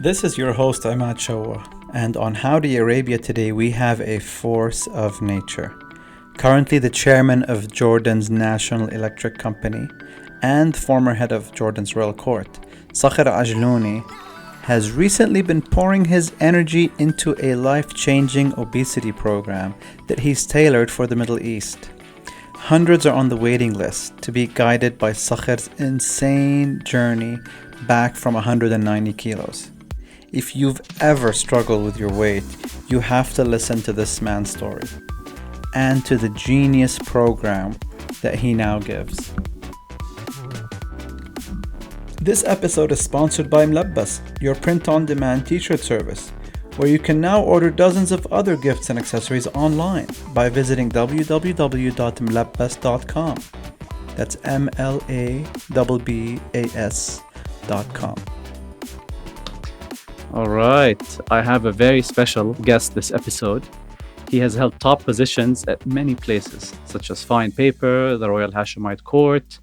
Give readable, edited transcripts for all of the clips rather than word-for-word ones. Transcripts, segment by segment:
This is your host Imad Shawa, and on Howdy Arabia today we have a force of nature. Currently the chairman of Jordan's National Electric Company and former head of Jordan's Royal Court, Sachir Ajlouni, has recently been pouring his energy into a life-changing obesity program that he's tailored for the Middle East. Hundreds are on the waiting list to be guided by Sakhir's insane journey back from 190 kilos. If you've ever struggled with your weight, you have to listen to this man's story and to the genius program that he now gives. This episode is sponsored by Mlabbas, your print-on-demand t-shirt service, where you can now order dozens of other gifts and accessories online by visiting www.mlabbas.com. That's MLABBAS.com. All right, I have a very special guest this episode. He has held top positions at many places, such as Fine Paper, the Royal Hashemite Court,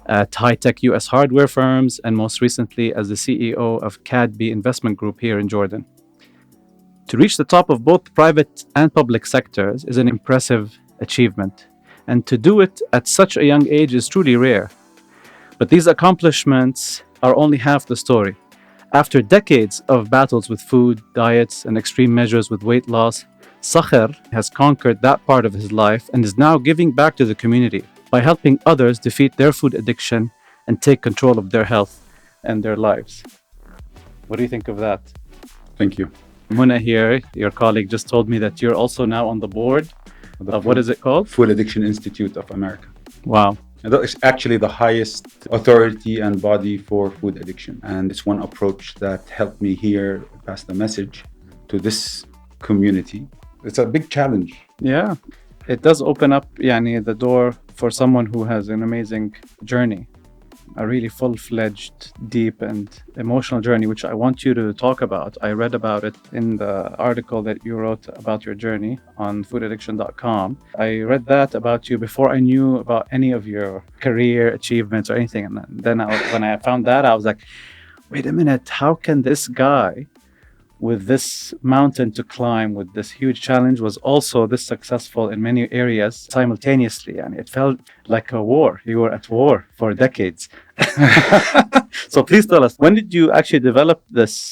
at high-tech US hardware firms, and most recently as the CEO of KADDB investment group here in Jordan. To reach the top of both private and public sectors is an impressive achievement, and to do it at such a young age is truly rare. But these accomplishments are only half the story. After decades of battles with food, diets, and extreme measures with weight loss, Sakher has conquered that part of his life and is now giving back to the community by helping others defeat their food addiction and take control of their health and their lives. What do you think of that? Thank you. Muna here, your colleague, just told me that you're also now on the board of what is it called? Food Addiction Institute of America. Wow. And that is actually the highest authority and body for food addiction. And it's one approach that helped me here pass the message to this community. It's a big challenge. Yeah, it does open up the door for someone who has an amazing journey, a really full-fledged, deep and emotional journey, which I want you to talk about. I read about it in the article that you wrote about your journey on foodaddiction.com. I read that about you before I knew about any of your career achievements or anything. And then when I found that, I was like, wait a minute, how can this guy with this mountain to climb, with this huge challenge, was also this successful in many areas simultaneously? And it felt like a war. You were at war for decades. So please tell us, when did you actually develop this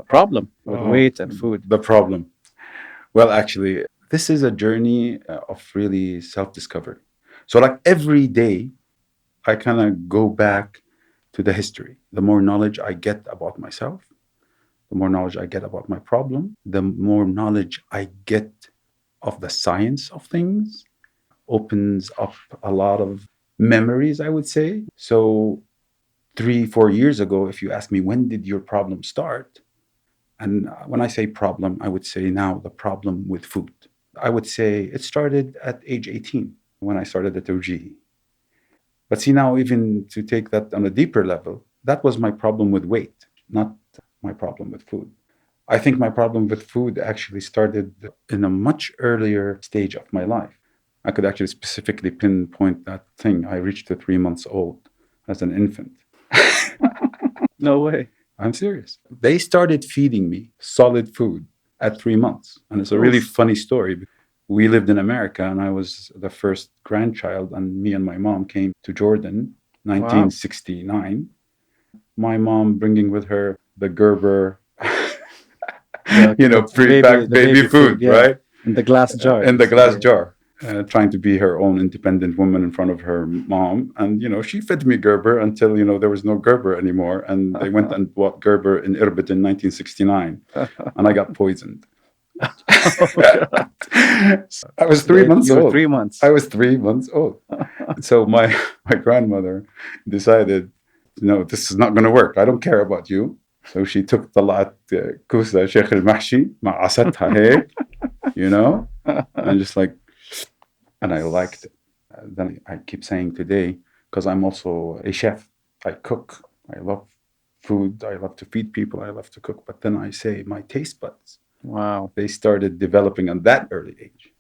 problem with weight and food? The problem. Well, actually, this is a journey of really self-discovery. So like every day, I kind of go back to the history. The more knowledge I get about myself, the more knowledge I get about my problem, the more knowledge I get of the science of things, opens up a lot of memories, I would say. So 3-4 years ago, if you ask me, when did your problem start? And when I say problem, I would say now the problem with food. I would say it started at age 18 when I started at OG. But see now, even to take that on a deeper level, that was my problem with weight, not my problem with food. I think my problem with food actually started in a much earlier stage of my life. I could actually specifically pinpoint that thing. I reached to 3 months old as an infant. No way. I'm serious. They started feeding me solid food at 3 months. And it's a really funny story. We lived in America and I was the first grandchild, and me and my mom came to Jordan, 1969. Wow. My mom bringing with her the Gerber, baby food, yeah. Right? In the glass jar. In the glass jar. Trying to be her own independent woman in front of her mom. And, she fed me Gerber until, there was no Gerber anymore. And they went and bought Gerber in Irbit in 1969. And I got poisoned. I was 3 months old. 3 months. I was 3 months old. So my grandmother decided, no, this is not going to work. I don't care about you. So she took طلعت كوسة شيخ المحشي مع عصتها هيك, and just like, and I liked it. Then I keep saying today, because I'm also a chef, I cook, I love food, I love to feed people, I love to cook. But then I say my taste buds, wow, they started developing at that early age.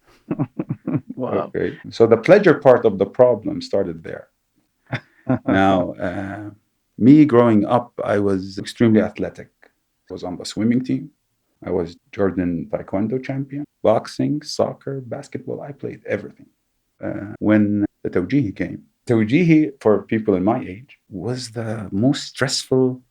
Wow. Okay. So the pleasure part of the problem started there. Now, me growing up, I was extremely athletic. I was on the swimming team. I was Jordan Taekwondo champion, boxing, soccer, basketball. I played everything. When the Tawjihi came, Tawjihi, for people in my age, was the most stressful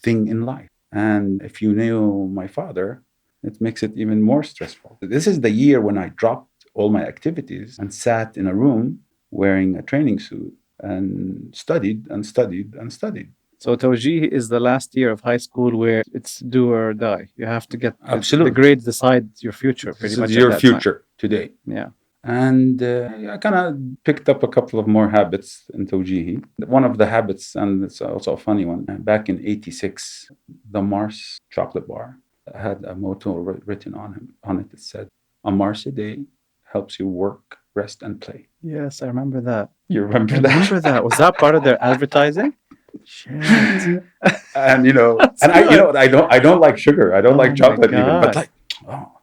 thing in life. And if you knew my father, it makes it even more stressful. This is the year when I dropped all my activities and sat in a room wearing a training suit and studied and studied and studied. So Tawjih is the last year of high school where it's do or die. You have to get Absolutely. the grades decide your future. Pretty This much is at your that future time. today. Yeah. And I kind of picked up a couple of more habits in Tawjihi. One of the habits, and it's also a funny one, back in '86, the Mars chocolate bar had a motto written on it that said, "A Mars a day helps you work, rest, and play." Yes, I remember that. You remember I that? remember that. Was that part of their advertising? Shit. And That's and good. I don't like sugar. I don't Oh like my chocolate even, but God. like,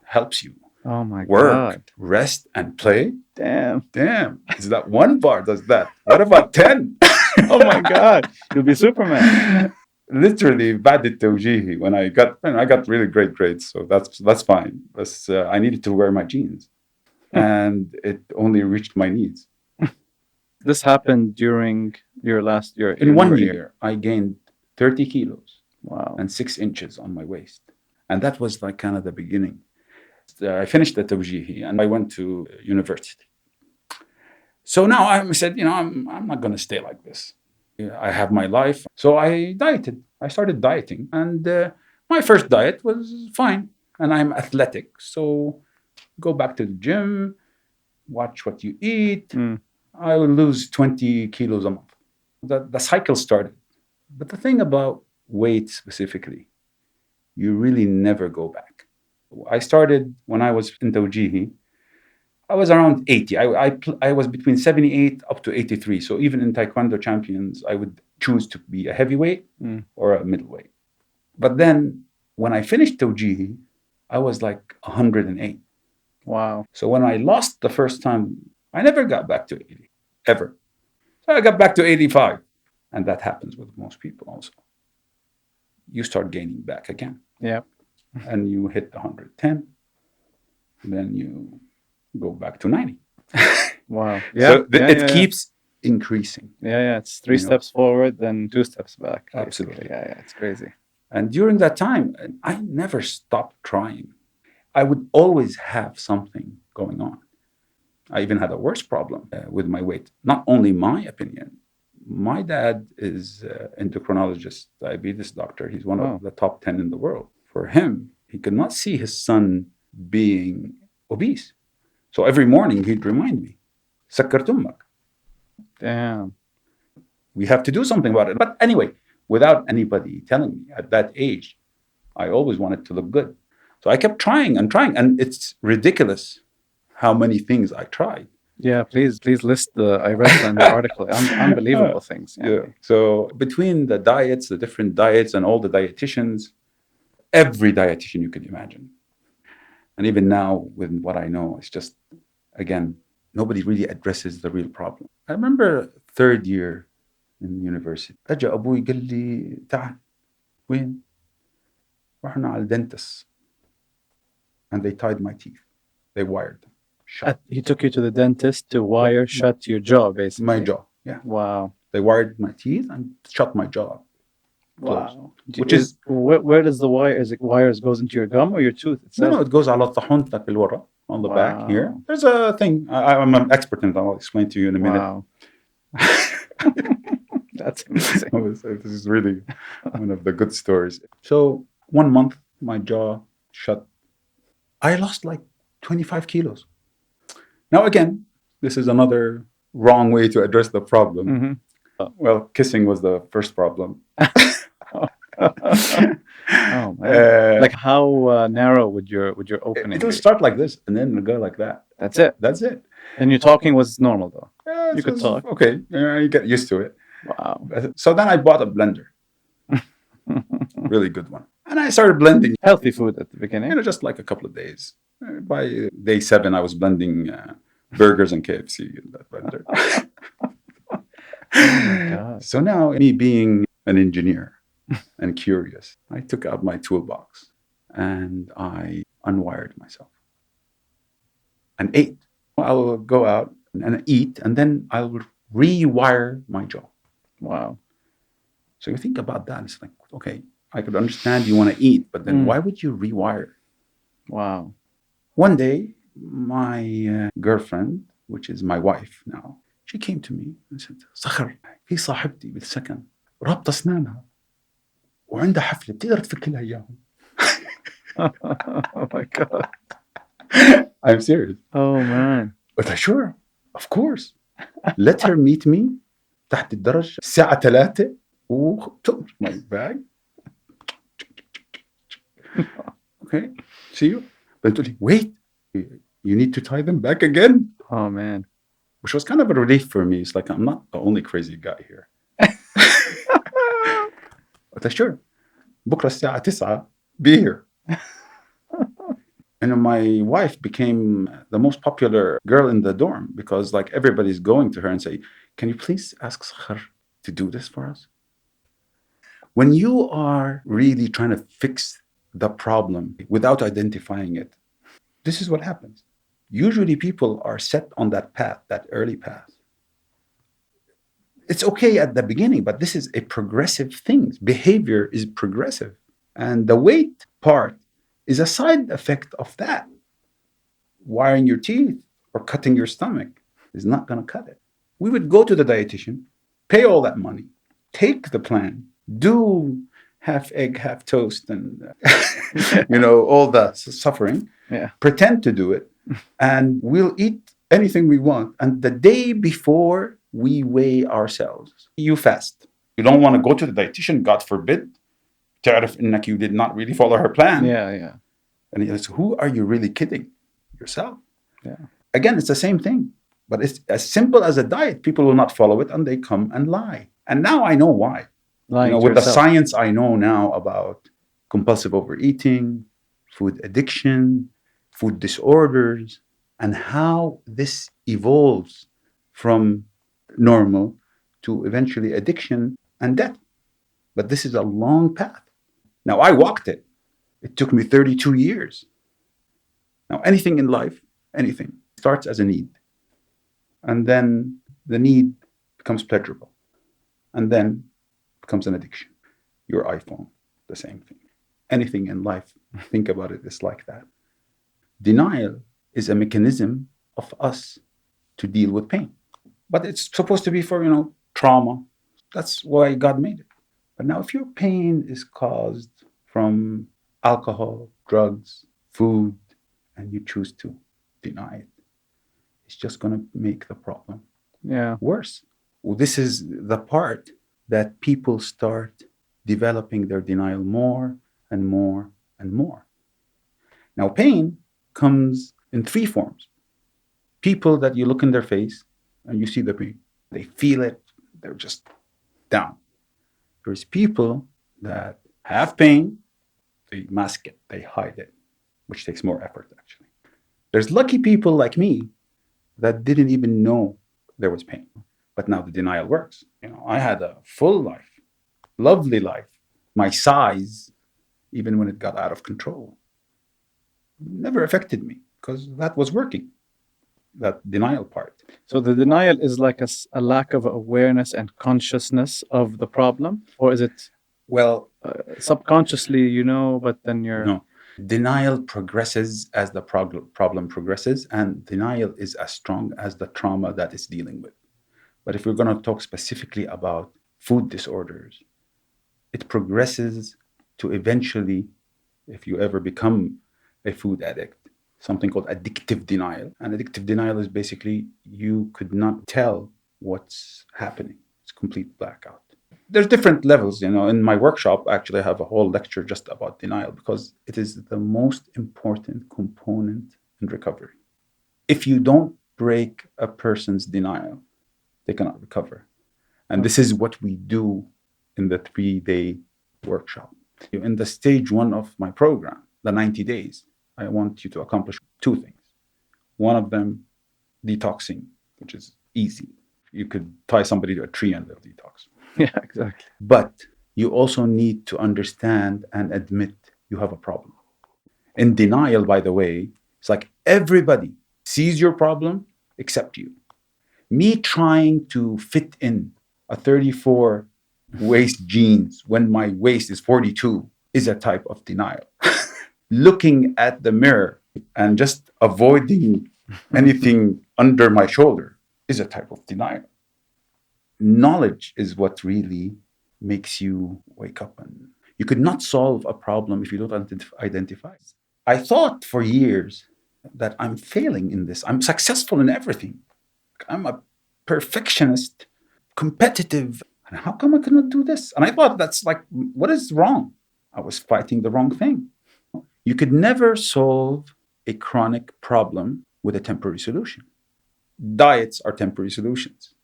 helps you Oh my work, God. rest, and play. Damn. Damn, is that one bar does that? What about 10? Oh my God. You'll be Superman. Literally بعد التوجيهي when I got really great grades, so that's fine. But I needed to wear my jeans, and it only reached my knees. This happened during your last year. In 1 year, I gained 30 kilos Wow. and 6 inches on my waist, and that was like kind of the beginning. I finished the tawjihi and I went to university. So now I said, I'm not going to stay like this. I have my life. So I dieted. I started dieting. And my first diet was fine. And I'm athletic. So go back to the gym, watch what you eat. I will lose 20 kilos a month. The cycle started. But the thing about weight specifically, you really never go back. I started when I was in Tawjihi. I was around 80. I was between 78 up to 83. So even in Taekwondo champions, I would choose to be a heavyweight or a middleweight. But then when I finished Tawjihi, I was like 108. Wow. So when I lost the first time, I never got back to 80, ever. So I got back to 85. And that happens with most people also. You start gaining back again. Yeah. And you hit 110. Then you go back to 90. Wow. Yeah. So it keeps increasing. Yeah. It's 3 steps forward, then 2 steps back. Basically. Absolutely. Yeah. It's crazy. And during that time, I never stopped trying. I would always have something going on. I even had a worse problem with my weight. Not only my opinion. My dad is an endocrinologist, diabetes doctor. He's one of the top 10 in the world. For him, he could not see his son being obese. So every morning he'd remind me, Sakher tummak. Damn. We have to do something about it. But anyway, without anybody telling me at that age, I always wanted to look good. So I kept trying. And it's ridiculous how many things I tried. Yeah, please list I read in the article. Unbelievable things. Yeah. So between the diets, the different diets, and all the dietitians, every dietitian you can imagine. And even now, with what I know, it's just, again, nobody really addresses the real problem. I remember third year in university. أجا أبوي قال لي تعال وين؟ رحنا على الدنتس. And they tied my teeth. They wired them. He took you to the dentist to wire shut your jaw, basically. My jaw, yeah. Wow. They wired my teeth and shut my jaw. Wow. Which is where does the wire? Is it wires goes into your gum or your tooth itself? No, it goes على الطحنتك الورا on the back here. There's a thing. I'm an expert in it. I'll explain to you in a minute. Wow. That's amazing. This is really one of the good stories. So 1 month, my jaw shut. I lost like 25 kilos. Now, again, this is another wrong way to address the problem. Mm-hmm. Well, kissing was the first problem. Oh man! Like how narrow would your opening? It'll start like this, and then it'll go like that. That's it. That's it. And your talking was normal though. Yeah, you could talk. Okay, you get used to it. Wow. So then I bought a blender, really good one, and I started blending healthy food at the beginning. Just like a couple of days. By day 7, I was blending burgers and KFC in that blender. Oh my God. So now, me being an engineer, and curious. I took out my toolbox and I unwired myself and ate. I'll go out and eat, and then I'll rewire my jaw. Wow. So you think about that. It's like, okay, I could understand you want to eat, but then why would you rewire? Wow. One day, my girlfriend, which is my wife now, she came to me and said, Sakher, في صاحبتي بالسكن رابطة أسنانها وعندها حفلة تقدر تفك لها إياهم. Oh my God. I'm serious. Oh man. But I sure, of course. Let her meet me تحت الدرج الساعة 3 وتقمر my bag. Okay, see you. But تقول لي, wait, you need to tie them back again? Oh man. Which was kind of a relief for me. It's like, I'm not the only crazy guy here. But sure, بكرة الساعة 9 be here. And my wife became the most popular girl in the dorm because like everybody's going to her and say, can you please ask Sakher to do this for us? When you are really trying to fix the problem without identifying it, this is what happens. Usually people are set on that path, that early path. It's okay at the beginning, but this is a progressive thing. Behavior is progressive. And the weight part is a side effect of that. Wiring your teeth or cutting your stomach is not going to cut it. We would go to the dietitian, pay all that money, take the plan, do half egg, half toast, and all the suffering, pretend to do it, and we'll eat anything we want. And the day before we weigh ourselves, you fast. You don't want to go to the dietitian, God forbid, تعرف إنك you did not really follow her plan. Yeah. And it's, who are you really kidding? Yourself. Yeah. Again, it's the same thing, but it's as simple as a diet. People will not follow it and they come and lie. And now I know why. With the science I know now about compulsive overeating, food addiction, food disorders, and how this evolves from normal to eventually addiction and death. But this is a long path. Now, I walked it. It took me 32 years. Now, anything in life, anything, starts as a need. And then the need becomes pleasurable. And then becomes an addiction. Your iPhone, the same thing. Anything in life, think about it, it's like that. Denial is a mechanism of us to deal with pain. But it's supposed to be for, trauma. That's why God made it. But now if your pain is caused from alcohol, drugs, food, and you choose to deny it, it's just going to make the problem worse. Well, this is the part that people start developing their denial more and more and more. Now, pain comes in 3 forms. People that you look in their face and you see the pain. They feel it. They're just down. There's people that have pain. They mask it. They hide it, which takes more effort, actually. There's lucky people like me that didn't even know there was pain. But now the denial works. I had a full life, lovely life. My size, even when it got out of control, never affected me because that was working, that denial part. So the denial is like a lack of awareness and consciousness of the problem? Or is it subconsciously, but then you're... No. Denial progresses as the problem progresses, and denial is as strong as the trauma that it's dealing with. But if we're going to talk specifically about food disorders, it progresses to eventually, if you ever become a food addict, something called addictive denial. And addictive denial is basically you could not tell what's happening. It's complete blackout. There's different levels, In my workshop, actually, I have a whole lecture just about denial because it is the most important component in recovery. If you don't break a person's denial, they cannot recover. And this is what we do in the 3-day workshop. In the stage 1 of my program, the 90 days, I want you to accomplish 2 things. One of them, detoxing, which is easy. You could tie somebody to a tree and they'll detox. Yeah, exactly. But you also need to understand and admit you have a problem. In denial, by the way, it's like everybody sees your problem except you. Me trying to fit in a 34 waist jeans when my waist is 42 is a type of denial. Looking at the mirror and just avoiding anything under my shoulder is a type of denial. Knowledge is what really makes you wake up. And you could not solve a problem if you don't identify. I thought for years that I'm failing in this. I'm successful in everything. I'm a perfectionist, competitive. And how come I cannot do this? And I thought that's like, what is wrong? I was fighting the wrong thing. You could never solve a chronic problem with a temporary solution. Diets are temporary solutions.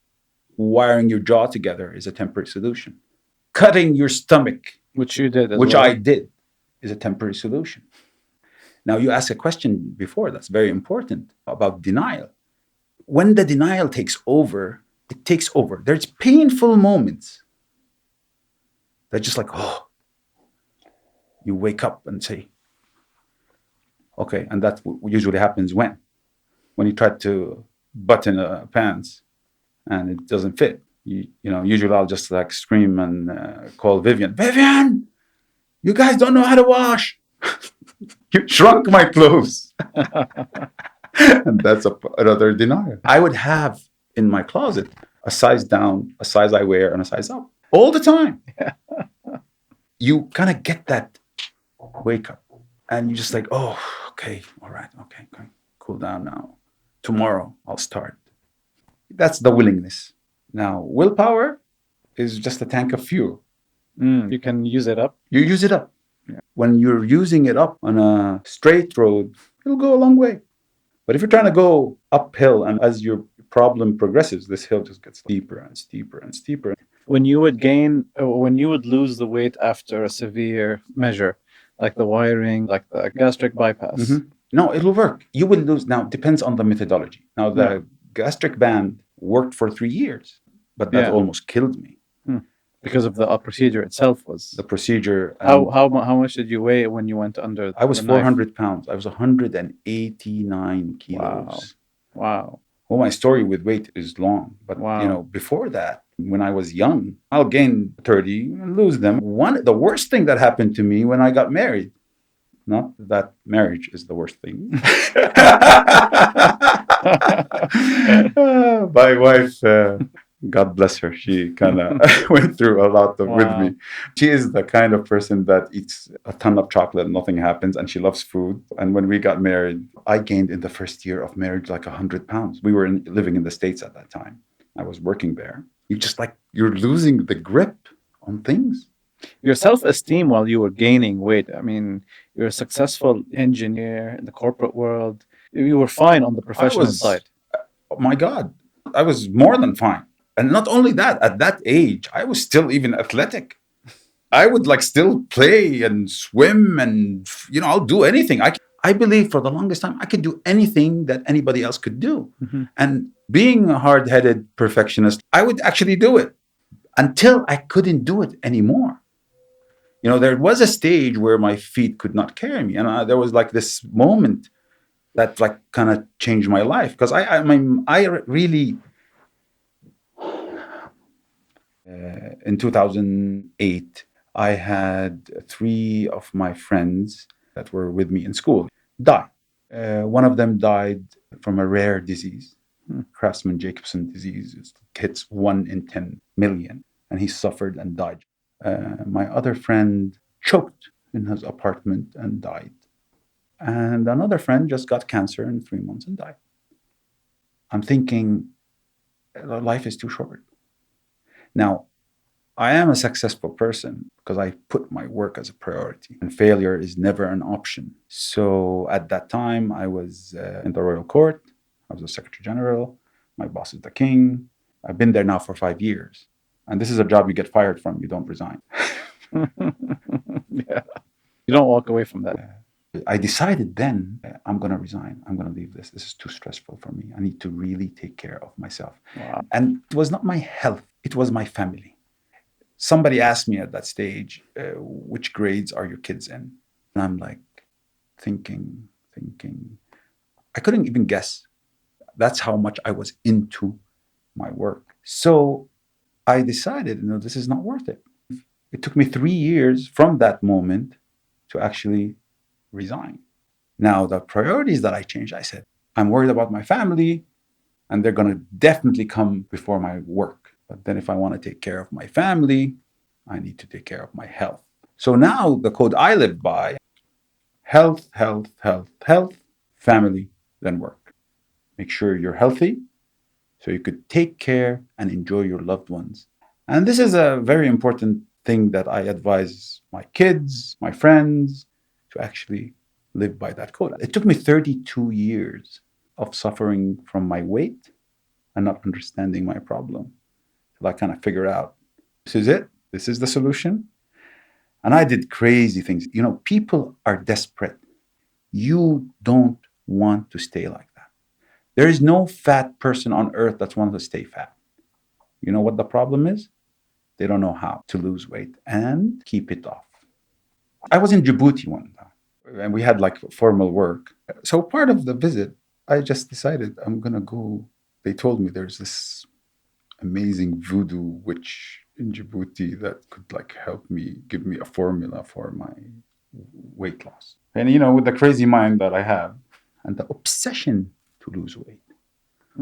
Wiring your jaw together is a temporary solution. Cutting your stomach, Which you did as which well. I did, is a temporary solution. Now, you asked a question before that's very important about denial. When the denial takes over, it takes over. There's painful moments that just like, oh, you wake up and say, okay, and that usually happens when you try to button a pants and it doesn't fit. Usually I'll just like scream and call Vivian, you guys don't know how to wash. You shrunk my clothes. And that's another denial. I would have in my closet a size down, a size I wear, and a size up all the time. You kind of get that wake up and you just like, oh, okay, all right, okay, cool down now. Tomorrow I'll start. That's the willingness. Now, willpower is just a tank of fuel. You can use it up. You use it up. Yeah. When you're using it up on a straight road, it'll go a long way. But if you're trying to go uphill and as your problem progresses, this hill just gets steeper and steeper and steeper. When you would lose the weight after a severe measure, like the wiring, like the gastric bypass. Mm-hmm. No, it'll work. You will lose. Now, it depends on the methodology. Now, the gastric band worked for 3 years, but that almost killed me. Because of the procedure itself was... The procedure. How much did you weigh when you went under I was 400 pounds. I was 189 kilos. Wow. Well, my story with weight is long. But, before that, when I was young, I'll gain 30 and lose them. The worst thing that happened to me when I got married, not that marriage is the worst thing. My wife, God bless her, she kind of went through a lot with me. She is the kind of person that eats a ton of chocolate and nothing happens, and she loves food. And when we got married, I gained in the first year of marriage like 100 pounds. We were living in the States at that time. I was working there. You're losing the grip on things. Your self-esteem while you were gaining weight. I mean, you're a successful engineer in the corporate world. You were fine on the professional side. Oh my God, I was more than fine. And not only that, at that age, I was still even athletic. I would still play and swim and, I'll do anything. I believe for the longest time, I could do anything that anybody else could do. Mm-hmm. And being a hard-headed perfectionist, I would actually do it until I couldn't do it anymore. There was a stage where my feet could not carry me. And there was this moment that kind of changed my life. Because I really... in 2008, I had 3 of my friends that were with me in school die. One of them died from a rare disease, Craftsman-Jacobson disease. It hits 1 in 10 million, and he suffered and died. My other friend choked in his apartment and died. And another friend just got cancer in 3 months and died. I'm thinking, life is too short. Now, I am a successful person because I put my work as a priority, and failure is never an option. So at that time, I was in the royal court. I was the Secretary General. My boss is the king. I've been there now for 5 years. And this is a job you get fired from. You don't resign. Yeah. You don't walk away from that. I decided then, I'm going to resign. I'm going to leave this. This is too stressful for me. I need to really take care of myself. Wow. And it was not my health. It was my family. Somebody asked me at that stage, which grades are your kids in? And I'm like thinking. I couldn't even guess. That's how much I was into my work. So I decided, this is not worth it. It took me 3 years from that moment to actually resign. Now, the priorities that I changed, I said, I'm worried about my family, and they're going to definitely come before my work. But then if I want to take care of my family, I need to take care of my health. So now the code I live by: health, health, health, health, family, then work. Make sure you're healthy so you could take care and enjoy your loved ones. And this is a very important thing that I advise my kids, my friends, to actually live by that code. It took me 32 years of suffering from my weight and not understanding my problem till I kind of figured out, this is it. This is the solution. And I did crazy things. People are desperate. You don't want to stay like that. There is no fat person on earth that wants to stay fat. You know what the problem is? They don't know how to lose weight and keep it off. I was in Djibouti one time, and we had like formal work. So part of the visit, I just decided I'm going to go. They told me there's this amazing voodoo witch in Djibouti that could like help me, give me a formula for my weight loss. And with the crazy mind that I have and the obsession to lose weight,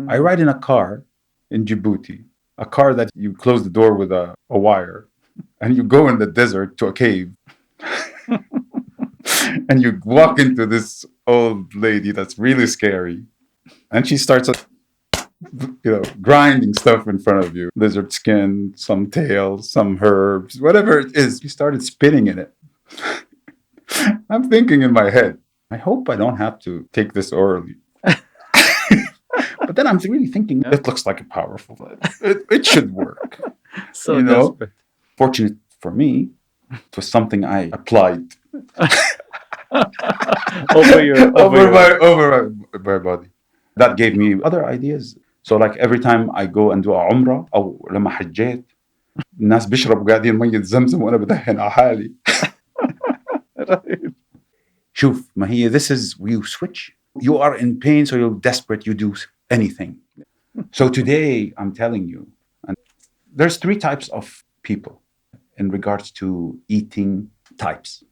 I ride in a car in Djibouti, a car that you close the door with a wire, and you go in the desert to a cave. And you walk into this old lady that's really scary, and she starts grinding stuff in front of you: lizard skin, some tail, some herbs, whatever it is. She started spitting in it. I'm thinking in my head, I hope I don't have to take this orally. But then I'm really thinking, it looks like a powerful. It should work. So desperate. Fortunate for me, it was something I applied over my body. That gave me other ideas. So like every time I go and do a umrah أو لما حجيت, الناس بيشربوا قاعدين مية زمزم وأنا بدهن على حالي. شوف, ما هي, this is, you switch. You are in pain, so you're desperate, you do anything. So today, I'm telling you, and there's 3 types of people in regards to eating types.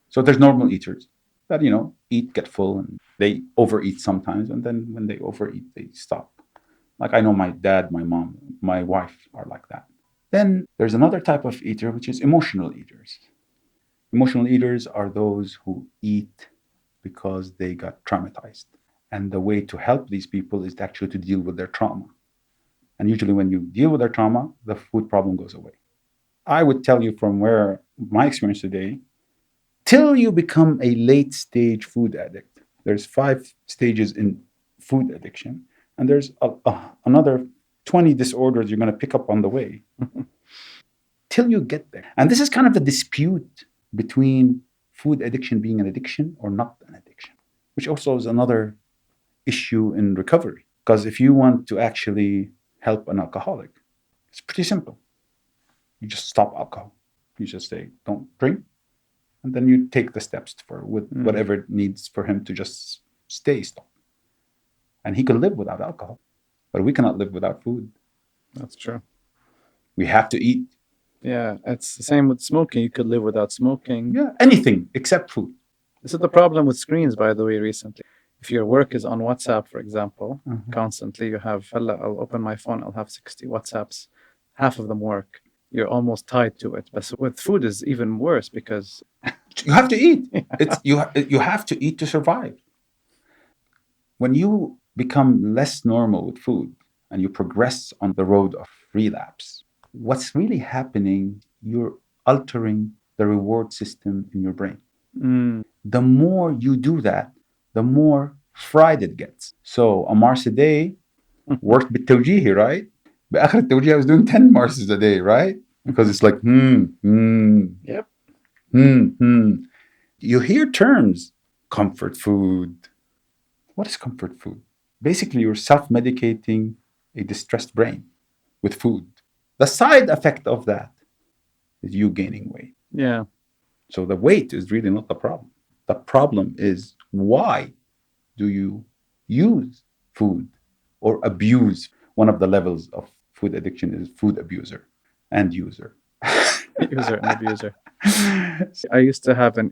So there's normal eaters that, eat, get full, and they overeat sometimes, and then when they overeat, they stop. Like I know my dad, my mom, my wife are like that. Then there's another type of eater, which is emotional eaters. Emotional eaters are those who eat because they got traumatized. And the way to help these people is actually to deal with their trauma. And usually when you deal with their trauma, the food problem goes away. I would tell you from where my experience today, till you become a late stage food addict, there's 5 stages in food addiction. And there's another 20 disorders you're going to pick up on the way till you get there. And this is kind of the dispute between food addiction being an addiction or not an addiction, which also is another issue in recovery. Because if you want to actually help an alcoholic, it's pretty simple. You just stop alcohol. You just say, don't drink. And then you take the steps for with whatever it needs for him to just stay stopped. And he can live without alcohol, but we cannot live without food. That's true. We have to eat. Yeah, it's the same with smoking. You could live without smoking. Yeah, anything except food. This is the problem with screens, by the way, recently. If your work is on WhatsApp, for example, constantly you have, I'll open my phone, I'll have 60 WhatsApps, half of them work. You're almost tied to it. But with food is even worse because you have to eat. You have to eat to survive. When you become less normal with food and you progress on the road of relapse, what's really happening, you're altering the reward system in your brain. The more you do that, the more fried it gets. So a Mars a day worked بالتوجيهي, right? بآخر التوجيه I was doing 10 Marses a day, right? Because it's like, Yep. You hear terms, comfort food. What is comfort food? Basically, you're self-medicating a distressed brain with food. The side effect of that is you gaining weight. Yeah. So the weight is really not the problem. The problem is, why do you use food or abuse? One of the levels of food addiction is food abuser and user. User and abuser. I used to have a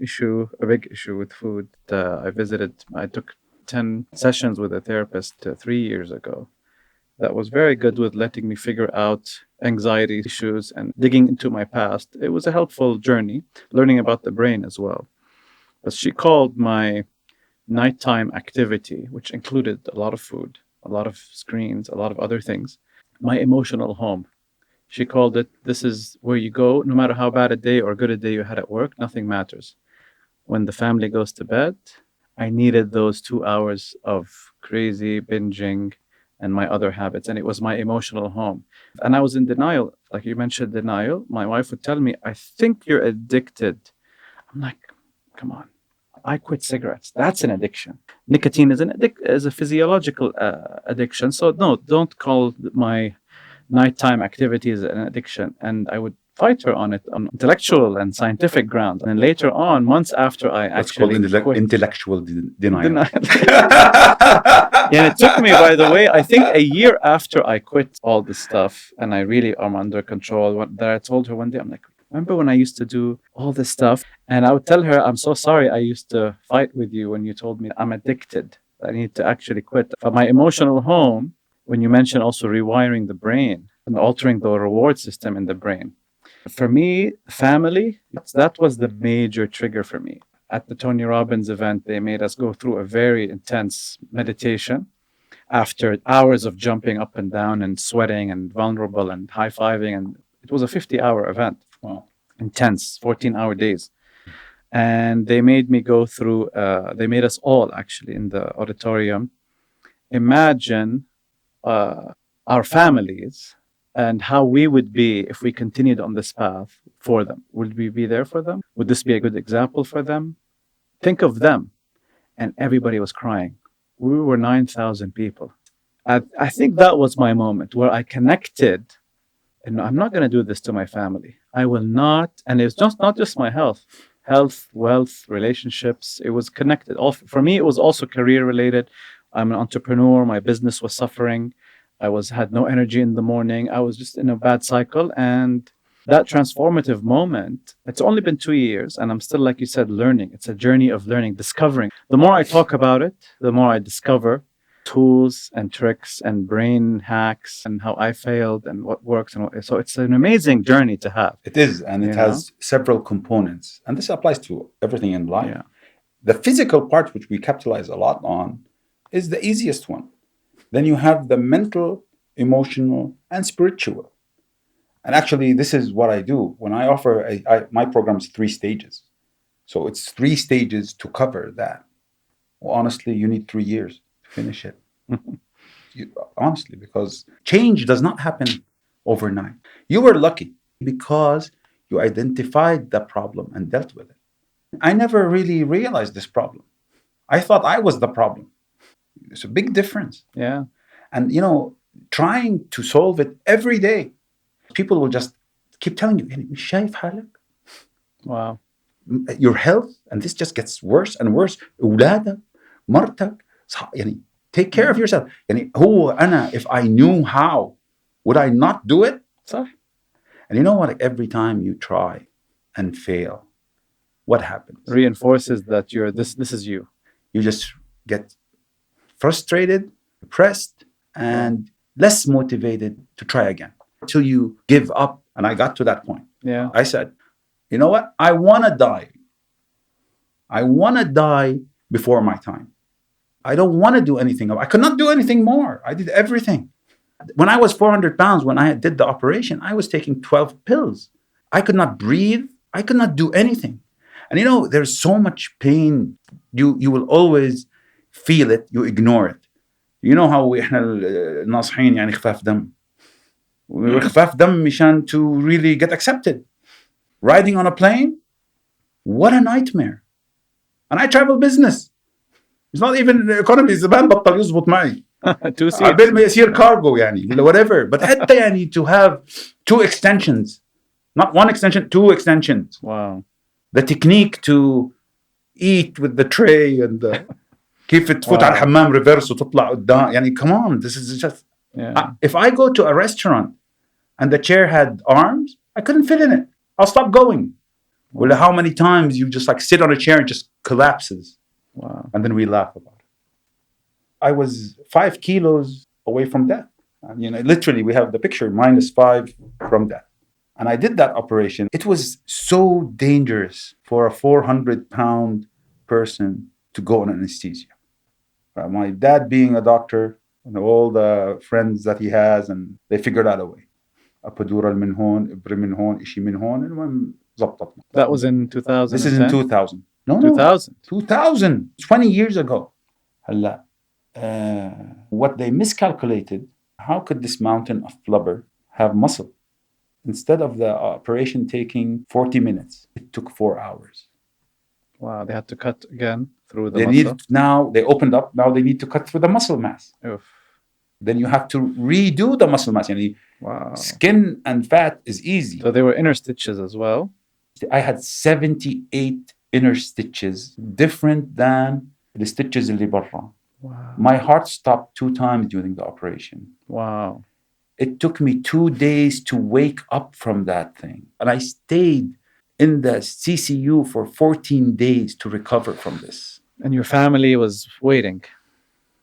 big issue with food. I took 10 sessions with a therapist 3 years ago. That was very good with letting me figure out anxiety issues and digging into my past. It was a helpful journey, learning about the brain as well. But she called my nighttime activity, which included a lot of food, a lot of screens, a lot of other things, my emotional home. She called it, this is where you go, no matter how bad a day or good a day you had at work, nothing matters. When the family goes to bed, I needed those 2 hours of crazy binging and my other habits. And it was my emotional home. And I was in denial. Like you mentioned, denial. My wife would tell me, I think you're addicted. I'm like, come on. I quit cigarettes. That's an addiction. Nicotine is a physiological addiction. So no, don't call my nighttime activities an addiction. And I would fight her on it on intellectual and scientific grounds. And then later on, months after I That's called actually quit, intellectual denial. Yeah, it took me, by the way, I think a year after I quit all this stuff and I really am under control. That I told her one day, I'm like, remember when I used to do all this stuff? And I would tell her, I'm so sorry I used to fight with you when you told me I'm addicted. I need to actually quit. But my emotional home, when you mention also rewiring the brain and altering the reward system in the brain. For me, family, that was the major trigger for me. At the Tony Robbins event, they made us go through a very intense meditation after hours of jumping up and down and sweating and vulnerable and high-fiving. And it was a 50-hour event. Wow. Intense, 14-hour days. And they made me go through, they made us all actually in the auditorium imagine our families and how we would be if we continued on this path for them. Would we be there for them? Would this be a good example for them? Think of them. And everybody was crying. We were 9,000 people. I think that was my moment where I connected. And I'm not going to do this to my family. I will not. And it's not just my health, wealth, relationships. It was connected. For me, it was also career related. I'm an entrepreneur. My business was suffering. I had no energy in the morning. I was just in a bad cycle. And that transformative moment, it's only been 2 years. And I'm still, like you said, learning. It's a journey of learning, discovering. The more I talk about it, the more I discover tools and tricks and brain hacks and how I failed and what works. So it's an amazing journey to have. It is. And it has several components. And this applies to everything in life. Yeah. The physical part, which we capitalize a lot on, is the easiest one. Then you have the mental, emotional, and spiritual. And actually, this is what I do. When I offer, my program is 3 stages. So it's 3 stages to cover that. Well, honestly, you need 3 years to finish it. Honestly, because change does not happen overnight. You were lucky because you identified the problem and dealt with it. I never really realized this problem. I thought I was the problem. It's a big difference. Yeah. And, trying to solve it every day, people will just keep telling you, مش شايف حالك? Wow. Your health, and this just gets worse and worse. أولادك, مرتك, take care of yourself. هو أنا, if I knew how, would I not do it? صح. And you know what? Every time you try and fail, what happens? Reinforces that this is you. You just get frustrated, depressed, and less motivated to try again until you give up. And I got to that point. Yeah. I said, you know what? I want to die. I want to die before my time. I don't want to do anything. I could not do anything more. I did everything. When I was 400 pounds, when I did the operation, I was taking 12 pills. I could not breathe. I could not do anything. And there's so much pain. You will always feel it. You ignore it. You know how احنا الناصحين يعني خفاف دم. خفاف دم مشان to really get accepted. Riding on a plane, what a nightmare. And I travel business. It's not even economy. الزبائن بطل يزبط معي. 2 seats. عبال ما يصير cargo يعني whatever. But حتى يعني to have 2 extensions, Not one extension, 2 extensions. Wow. The technique to eat with the tray and كيف تفوت على الحمام reverse وتطلع قدام. يعني come on, this is just. Yeah. If I go to a restaurant and the chair had arms, I couldn't fit in it. I'll stop going. Well, how many times you just like sit on a chair and just collapses. Wow. And then we laugh about it. I was 5 kilos away from death. And, you know, literally we have the picture, -5 from death. And I did that operation. It was so dangerous for a 400-pound person to go on anesthesia. My dad being a doctor and all the friends that he has, and they figured out a way. Epidural من هون, إبرة من هون, إشي من هون, المهم زبطتنا. That was in 2000. This is in 2000. No, 2000. 2000. 20 years ago. هلا, what they miscalculated, how could this mountain of blubber have muscle? Instead of the operation taking 40 minutes, it took 4 hours. Wow, they had to cut again through the They muscle. they opened up, now they need to cut through the muscle mass. Oof. Then you have to redo the muscle mass. Wow. Skin and fat is easy. So they were inner stitches as well? I had 78 inner stitches, different than the stitches اللي برا. Wow. My heart stopped 2 times during the operation. Wow. It took me 2 days to wake up from that thing. And I stayed in the CCU for 14 days to recover from this. And your family was waiting?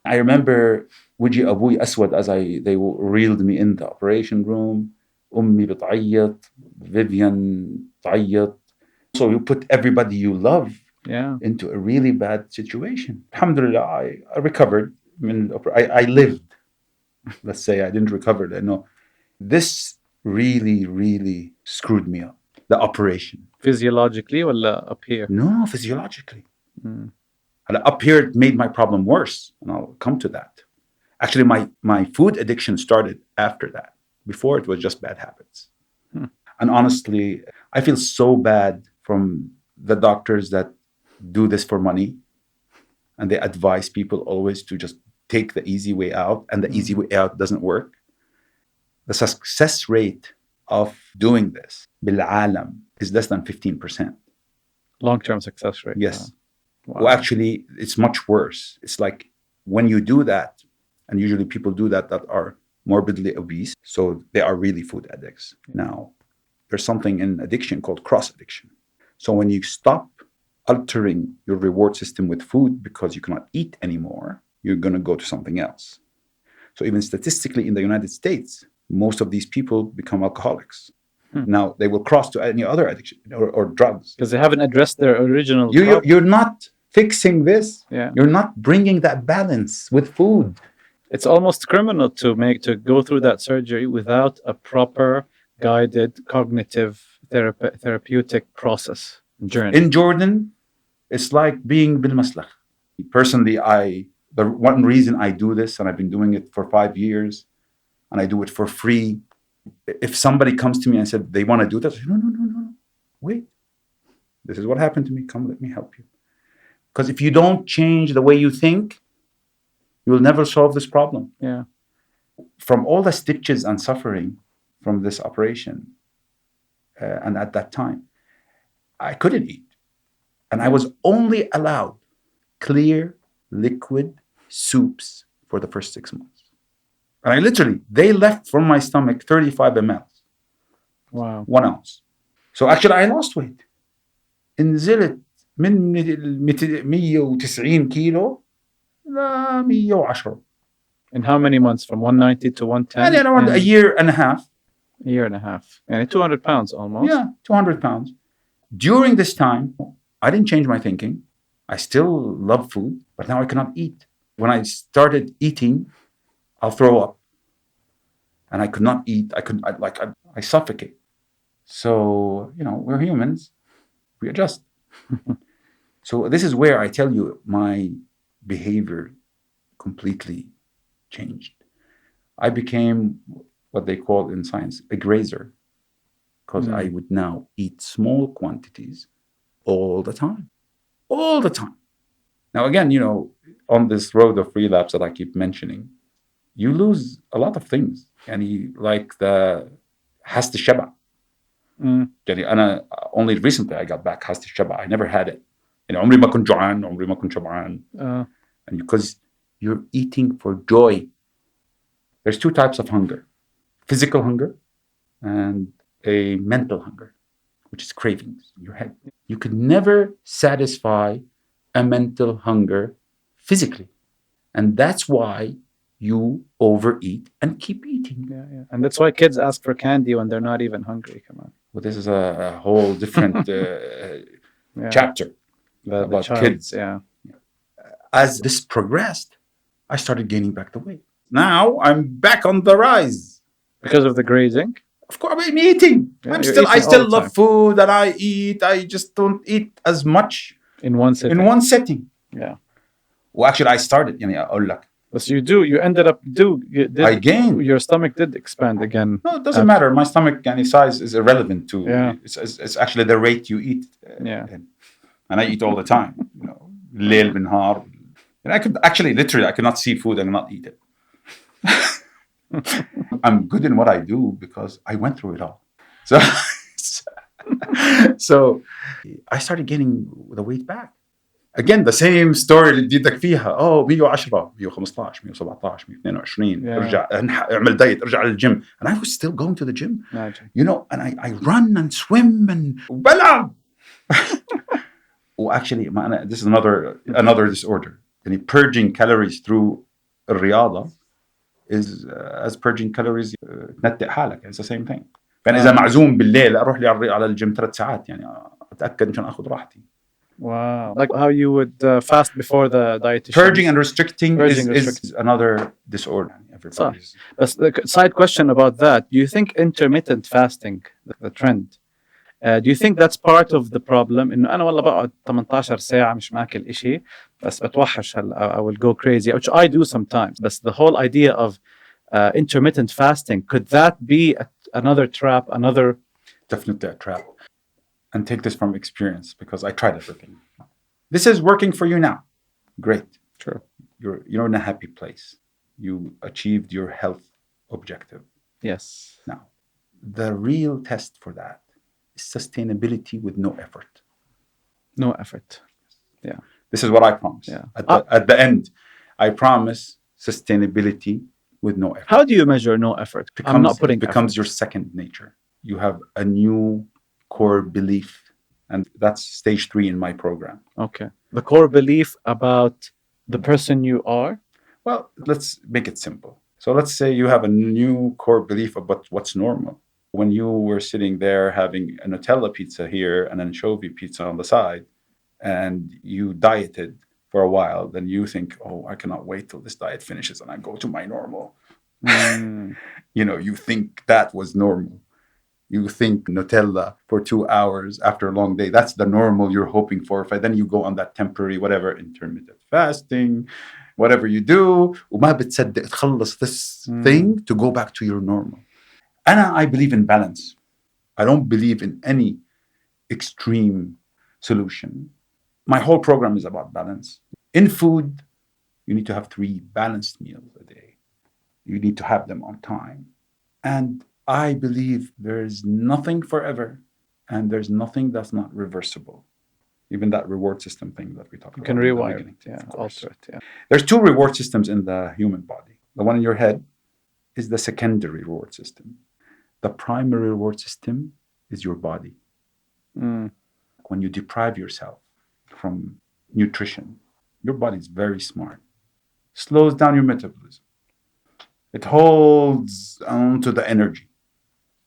I remember وجه أبوي أسود as they reeled me in the operation room. أمي بتعيط, Vivian تعيط. So you put everybody you love into a really bad situation. Alhamdulillah, I recovered. I lived. Let's say I didn't recover. No, this really, really screwed me up. The operation. Physiologically or up here? No, physiologically. Up here, it made my problem worse. And I'll come to that. Actually, my food addiction started after that. Before, it was just bad habits. And honestly, I feel so bad from the doctors that do this for money. And they advise people always to just take the easy way out. And the easy way out doesn't work. The success rate of doing this بالعالم is less than 15%. Long-term success rate. Yes. Wow. Well, actually, it's much worse. It's like when you do that, and usually people do that are morbidly obese, so they are really food addicts. Now, there's something in addiction called cross-addiction. So when you stop altering your reward system with food because you cannot eat anymore, you're going to go to something else. So even statistically in the United States, most of these people become alcoholics. Now, they will cross to any other addiction or drugs. Because they haven't addressed their original problem. You're not fixing this. Yeah. You're not bringing that balance with food. It's almost criminal to go through that surgery without a proper guided cognitive therapeutic process journey. In Jordan, it's like being بالمسلخ. Personally, the one reason I do this, and I've been doing it for 5 years, and I do it for free. If somebody comes to me and said they want to do this, I say, no. Wait. This is what happened to me. Come, let me help you. Because if you don't change the way you think, you will never solve this problem. Yeah. From all the stitches and suffering from this operation, and at that time, I couldn't eat. And I was only allowed clear, liquid soups for the first 6 months. And they left from my stomach 35 ml. Wow. 1 ounce. So actually, I lost weight. نزلت من 190 كيلو ل 110. In how many months? From 190 to 110? And then around a year and a half. A year and a half. And 200 pounds almost. Yeah, 200 pounds. During this time, I didn't change my thinking. I still love food, but now I cannot eat. When I started eating, I'll throw up. And I could not eat. I suffocate. So, we're humans. We adjust. So this is where I tell you my behavior completely changed. I became what they call in science a grazer, because I would now eat small quantities all the time. All the time. Now, again, on this road of relapse that I keep mentioning, you lose a lot of things. And like the has to shaba. يعني أنا only recently I got back حاسة الشبع. I never had it. يعني عمري ما كنت جوعان، عمري ما كنت شبعان. And because you're eating for joy. There's two types of hunger: physical hunger and a mental hunger, which is cravings in your head. You could never satisfy a mental hunger physically. And that's why you overeat and keep eating. Yeah. And that's why kids ask for candy when they're not even hungry. Come on. Well, this is a whole different chapter about kids. Yeah. As this progressed, I started gaining back the weight. Now I'm back on the rise. Because of the grazing? Of course, I'm eating. Yeah, I still love food and I eat. I just don't eat as much in one setting. Yeah. Well, actually, I started. يعني أقول لك. But you ended up I gained. Your stomach did expand again. No, it doesn't matter. My stomach size is irrelevant to. Yeah. It's actually the rate you eat. And I eat all the time. You know, ليل بنهار. And I could actually, literally, I could not see food and not eat it. I'm good in what I do because I went through it all. So I started getting the weight back. Again, the same story اللي بديتك فيها. 110 115 117 122 ارجع اعمل دايت ارجع للجيم. And I was still going to the gym. You know, and I run and swim and بلعب. Well, actually, this is another disorder. يعني purging calories through الرياضة is as purging calories تنتق حالك. It's the same thing. فأنا إذا معزوم بالليل أروح لي على الجيم 3 ساعات يعني أتأكد مشان أخذ راحتي. Wow. Like how you would fast before the dietitian. Purging and restricting is another disorder. Everybody's. But the side question about that, do you think intermittent fasting, the trend, do you think that's part of the problem? إنه أنا والله بقعد 18 ساعة مش ماكل إشي بس بتوحش هلا I will go crazy, which I do sometimes. But the whole idea of intermittent fasting, could that be another trap, Definitely a trap. And take this from experience because I tried everything. This is working for you now. Great. Sure. You're in a happy place. You achieved your health objective. Yes. Now, the real test for that is sustainability with no effort. No effort. Yeah. This is what I promise. Yeah. At the end, I promise sustainability with no effort. How do you measure no effort? I'm not putting it becomes effort. your second nature. You have a new core belief, and that's stage 3 in my program. Okay. The core belief about the person you are? Well, let's make it simple. So let's say you have a new core belief about what's normal. When you were sitting there having a Nutella pizza here and an anchovy pizza on the side, and you dieted for a while, then you think, I cannot wait till this diet finishes and I go to my normal. You know, you think that was normal. You think Nutella for 2 hours after a long day, that's the normal you're hoping for. Then you go on that temporary, whatever, intermittent fasting, whatever you do, وما بتصدق تخلص this thing to go back to your normal. And I believe in balance. I don't believe in any extreme solution. My whole program is about balance. In food, you need to have 3 balanced meals a day. You need to have them on time. And I believe there's nothing forever and there's nothing that's not reversible. Even that reward system thing that we talked about. You can rewire it, alter it. Yeah. There's 2 reward systems in the human body. The one in your head is the secondary reward system. The primary reward system is your body. When you deprive yourself from nutrition, your body is very smart. Slows down your metabolism. It holds on to the energy.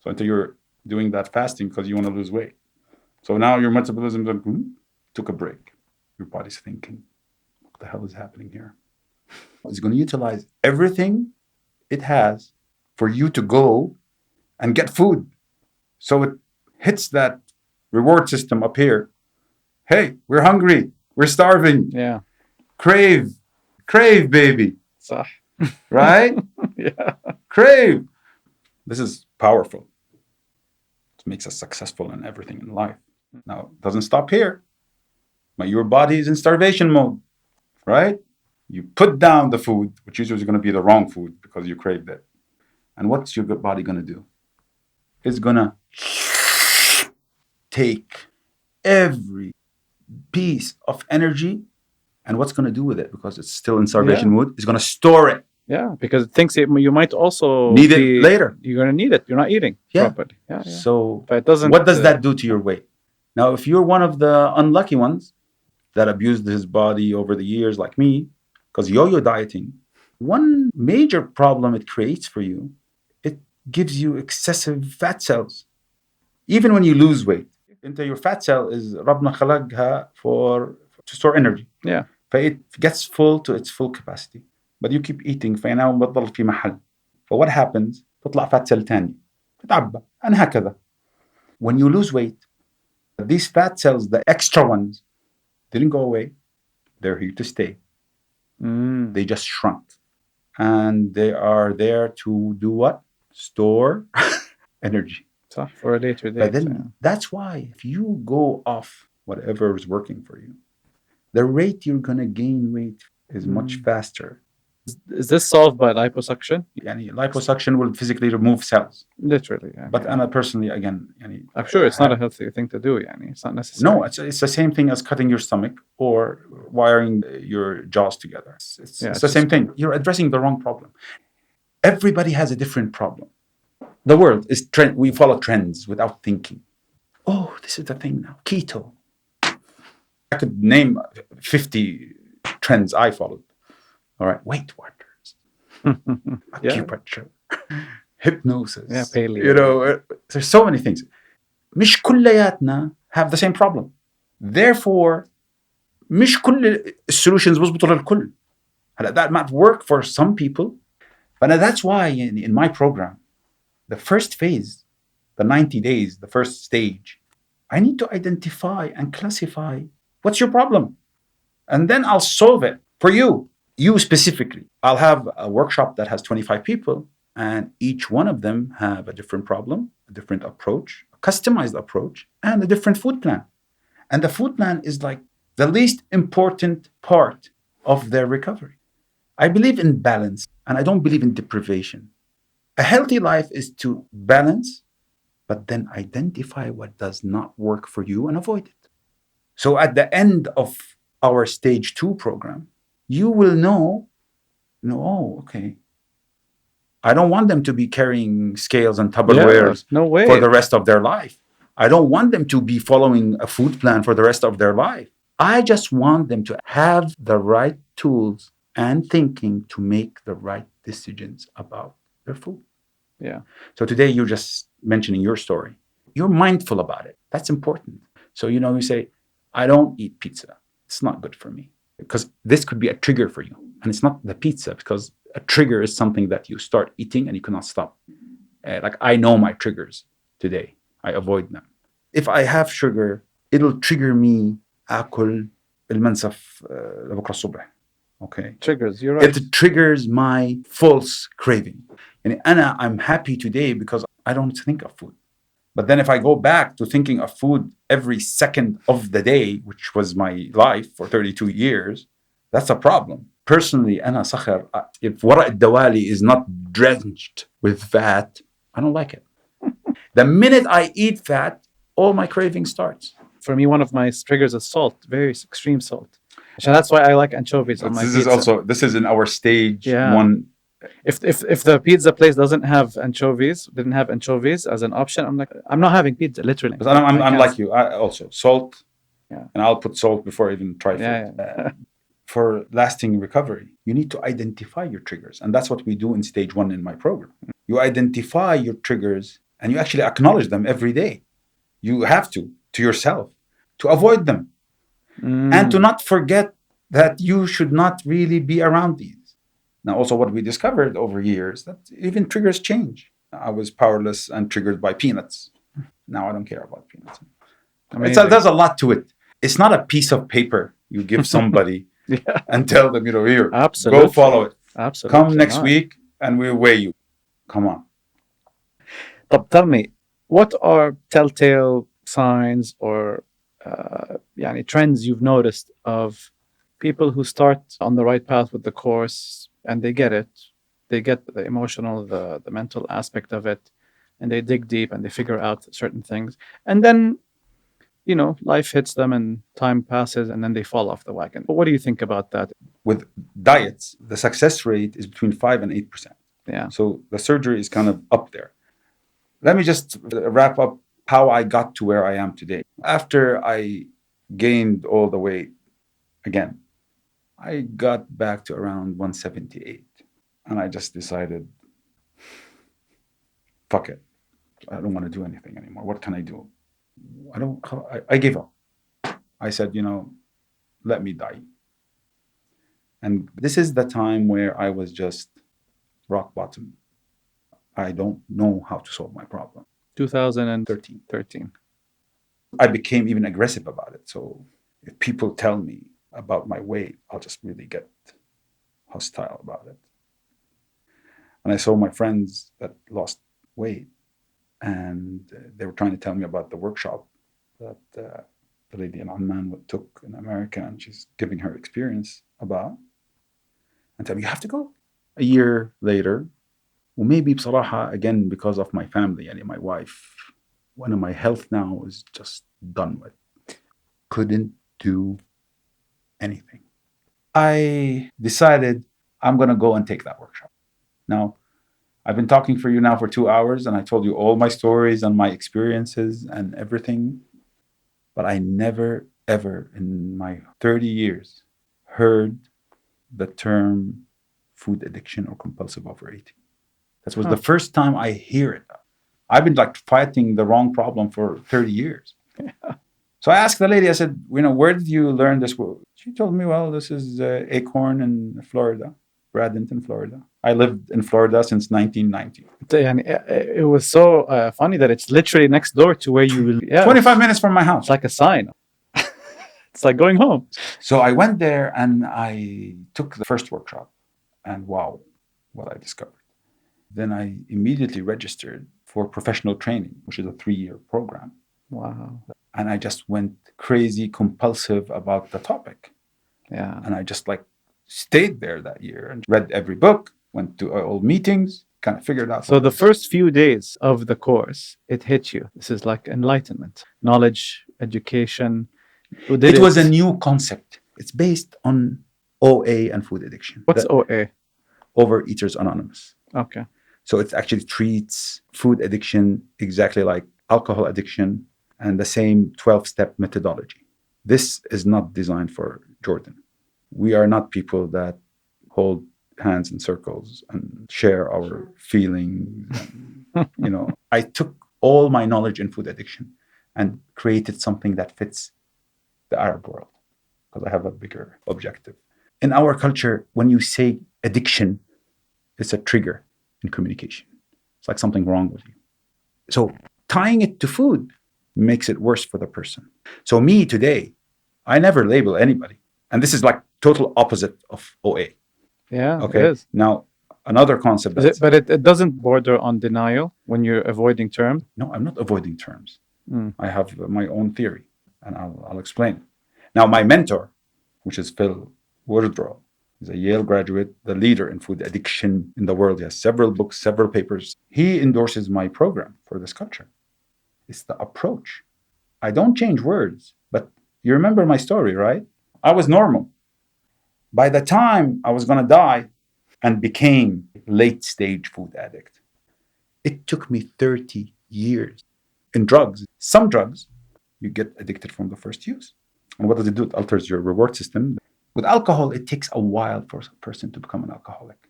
So until you're doing that fasting because you want to lose weight. So now your metabolism took a break. Your body's thinking, what the hell is happening here? It's going to utilize everything it has for you to go and get food. So it hits that reward system up here. Hey, we're hungry. We're starving. Yeah. Crave, baby. صح. Right? Yeah. Crave. This is powerful. It makes us successful in everything in life. Now, it doesn't stop here. But your body is in starvation mode, right? You put down the food, which usually is going to be the wrong food because you craved it. And what's your body going to do? It's going to take every piece of energy, and what's going to do with it, because it's still in starvation mood, is going to store it. Yeah, because it thinks you might also Need it later. You're going to need it. You're not eating properly. Yeah. So but it doesn't, what does that do to your weight? Now, if you're one of the unlucky ones that abused his body over the years, like me, because yo-yo dieting, one major problem it creates for you, it gives you excessive fat cells. Even when you lose weight, your fat cell is ربنا خلقها to store energy. Yeah. فit gets full to its full capacity. But you keep eating فينام بتضل في محل. So what happens? تطلع fat cell تاني. تتعبى. And هكذا. When you lose weight, these fat cells, the extra ones, didn't go away. They're here to stay. They just shrunk. And they are there to do what? Store energy. For a later date. But then that's why if you go off whatever is working for you, the rate you're going to gain weight is much faster. Is this solved by liposuction? Liposuction will physically remove cells. Literally. Yeah, but أنا personally, again, I'm sure it's not a healthy thing to do. It's not necessary. No, it's the same thing as cutting your stomach or wiring your jaws together. It's the same thing. You're addressing the wrong problem. Everybody has a different problem. The world is trend. We follow trends without thinking. Oh, this is the thing now. Keto. I could name 50 trends I followed. All right, Weight Watchers, acupuncture, hypnosis. Yeah, paleo. There's so many things. مش كلياتنا have the same problem. Therefore, مش كل solutions بيزبطوا للكل. That might work for some people, but that's why in my program, the first phase, the 90 days, the first stage, I need to identify and classify what's your problem, and then I'll solve it for you. You specifically. I'll have a workshop that has 25 people, and each one of them have a different problem, a different approach, a customized approach, and a different food plan. And the food plan is like the least important part of their recovery. I believe in balance, and I don't believe in deprivation. A healthy life is to balance, but then identify what does not work for you and avoid it. So at the end of our stage 2 program, you will know, oh, okay. I don't want them to be carrying scales and Tupperwares for the rest of their life. I don't want them to be following a food plan for the rest of their life. I just want them to have the right tools and thinking to make the right decisions about their food. Yeah. So today you're just mentioning your story. You're mindful about it. That's important. So, you say, I don't eat pizza. It's not good for me. Because this could be a trigger for you. And it's not the pizza, because a trigger is something that you start eating and you cannot stop. Like I know my triggers today. I avoid them. If I have sugar, it'll trigger me أكل المنسف لبكرة الصبح. Okay. Triggers, you're right. It triggers my false craving. And I'm happy today because I don't think of food. But then if I go back to thinking of food every second of the day, which was my life for 32 years, that's a problem. Personally, أنا Sakher, if ورق الدوالي is not drenched with fat, I don't like it. The minute I eat fat, all my craving starts. For me, one of my triggers is salt, very extreme salt. So that's why I like anchovies on my pizza. This is in our stage 1. If the pizza place didn't have anchovies as an option, I'm not having pizza, literally. I'm like you. I also salt, and I'll put salt before I even try food. For lasting recovery, you need to identify your triggers, and that's what we do in stage 1 in my program. You identify your triggers, and you actually acknowledge them every day. You have to yourself, to avoid them, and to not forget that you should not really be around these. Now, also what we discovered over years, that even triggers change. I was powerless and triggered by peanuts. Now I don't care about peanuts. There's a lot to it. It's not a piece of paper you give somebody and tell them, here, absolutely, go follow it. Absolutely. Come next week and we'll weigh you. Come on. But tell me, what are telltale signs or trends you've noticed of people who start on the right path with the course and they get it, they get the emotional, the mental aspect of it, and they dig deep and they figure out certain things, and then life hits them and time passes and then they fall off the wagon. But what do you think about that? With diets, the success rate is between 5 and 8%. Yeah. So the surgery is kind of up there. Let me just wrap up how I got to where I am today. After I gained all the weight again, I got back to around 178. And I just decided, fuck it. I don't want to do anything anymore. What can I do? I gave up. I said, let me die. And this is the time where I was just rock bottom. I don't know how to solve my problem. 2013. I became even aggressive about it. So if people tell me about my weight, I'll just really get hostile about it. And I saw my friends that lost weight, and they were trying to tell me about the workshop that the lady in Amman took in America, and she's giving her experience about. And tell me, you have to go. A year later, well, maybe بصراحة, again, because of my family and my wife, one of my health now is just done with. Couldn't do anything. I decided I'm going to go and take that workshop. Now, I've been talking for you now for 2 hours, and I told you all my stories and my experiences and everything. But I never, ever in my 30 years heard the term food addiction or compulsive overeating. That was the first time I hear it. I've been fighting the wrong problem for 30 years. So I asked the lady, I said, where did you learn this? She told me, well, this is Acorn in Florida, Bradenton, Florida. I lived in Florida since 1990. And it was so funny that it's literally next door to where you... Yeah, 25 minutes from my house. It's like a sign. It's like going home. So I went there and I took the first workshop. And wow, what I discovered. Then I immediately registered for professional training, which is a 3-year program. Wow. And I just went crazy compulsive about the topic. Yeah. And I just stayed there that year and read every book, went to all meetings, kind of figured out. So the first few days of the course, it hit you. This is like enlightenment, knowledge, education. It was a new concept. It's based on OA and food addiction. What's OA? Overeaters Anonymous. Okay. So it actually treats food addiction exactly like alcohol addiction and the same 12-step methodology. This is not designed for Jordan. We are not people that hold hands in circles and share our feelings. And, I took all my knowledge in food addiction and created something that fits the Arab world because I have a bigger objective. In our culture, when you say addiction, it's a trigger in communication. It's like something wrong with you. So tying it to food makes it worse for the person. So me today, I never label anybody. And this is total opposite of OA. Yeah, okay. It is. Now, another concept. But it doesn't border on denial when you're avoiding terms? No, I'm not avoiding terms. I have my own theory, and I'll explain it. Now, my mentor, which is Phil Wardrow, is a Yale graduate, the leader in food addiction in the world. He has several books, several papers. He endorses my program for this culture. It's the approach. I don't change words, but you remember my story, right? I was normal. By the time I was going to die and became a late-stage food addict, it took me 30 years. In drugs, some drugs, you get addicted from the first use. And what does it do? It alters your reward system. With alcohol, it takes a while for a person to become an alcoholic.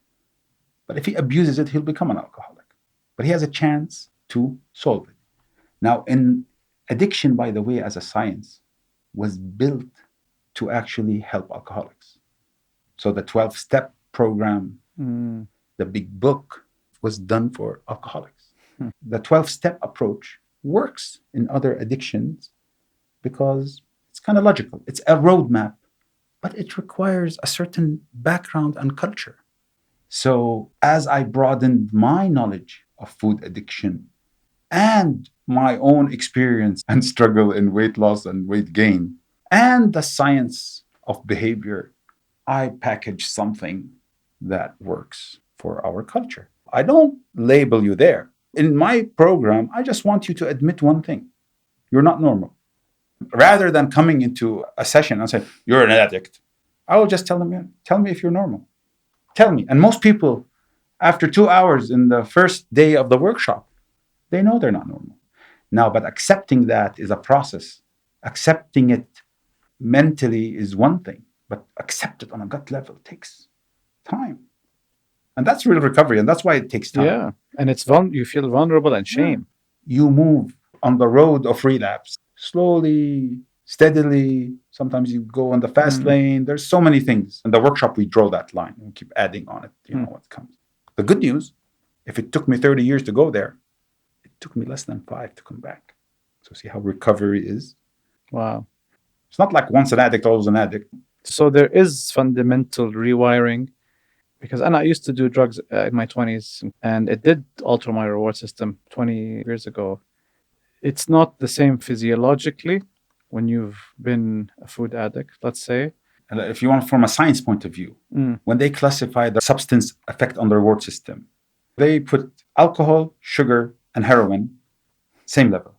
But if he abuses it, he'll become an alcoholic. But he has a chance to solve it. Now, in addiction, by the way, as a science, was built to actually help alcoholics. So the 12-step program, the big book, was done for alcoholics. The 12-step approach works in other addictions because it's kind of logical. It's a roadmap, but it requires a certain background and culture. So as I broadened my knowledge of food addiction and my own experience and struggle in weight loss and weight gain and the science of behavior, I package something that works for our culture. I don't label you there. In my program, I just want you to admit one thing. You're not normal. Rather than coming into a session and saying, you're an addict, I will just tell them, yeah, tell me if you're normal. Tell me. And most people, after 2 hours in the first day of the workshop, they know they're not normal. Now, but accepting that is a process. Accepting it mentally is one thing, but accept it on a gut level takes time. And that's real recovery. And that's why it takes time. Yeah. And it's you feel vulnerable and shame. You move on the road of relapse slowly, steadily. Sometimes you go on the fast lane. There's so many things. In the workshop, we draw that line. We keep adding on it, you know, what comes. The good news, if it took me 30 years to go there, it took me less than 5 to come back. So see how recovery is? Wow. It's not like once an addict, always an addict. So there is fundamental rewiring, because I used to do drugs in my 20s, and it did alter my reward system 20 years ago. It's not the same physiologically when you've been a food addict, let's say. And if you want from a science point of view, when they classify the substance effect on the reward system, they put alcohol, sugar, and heroin, same level.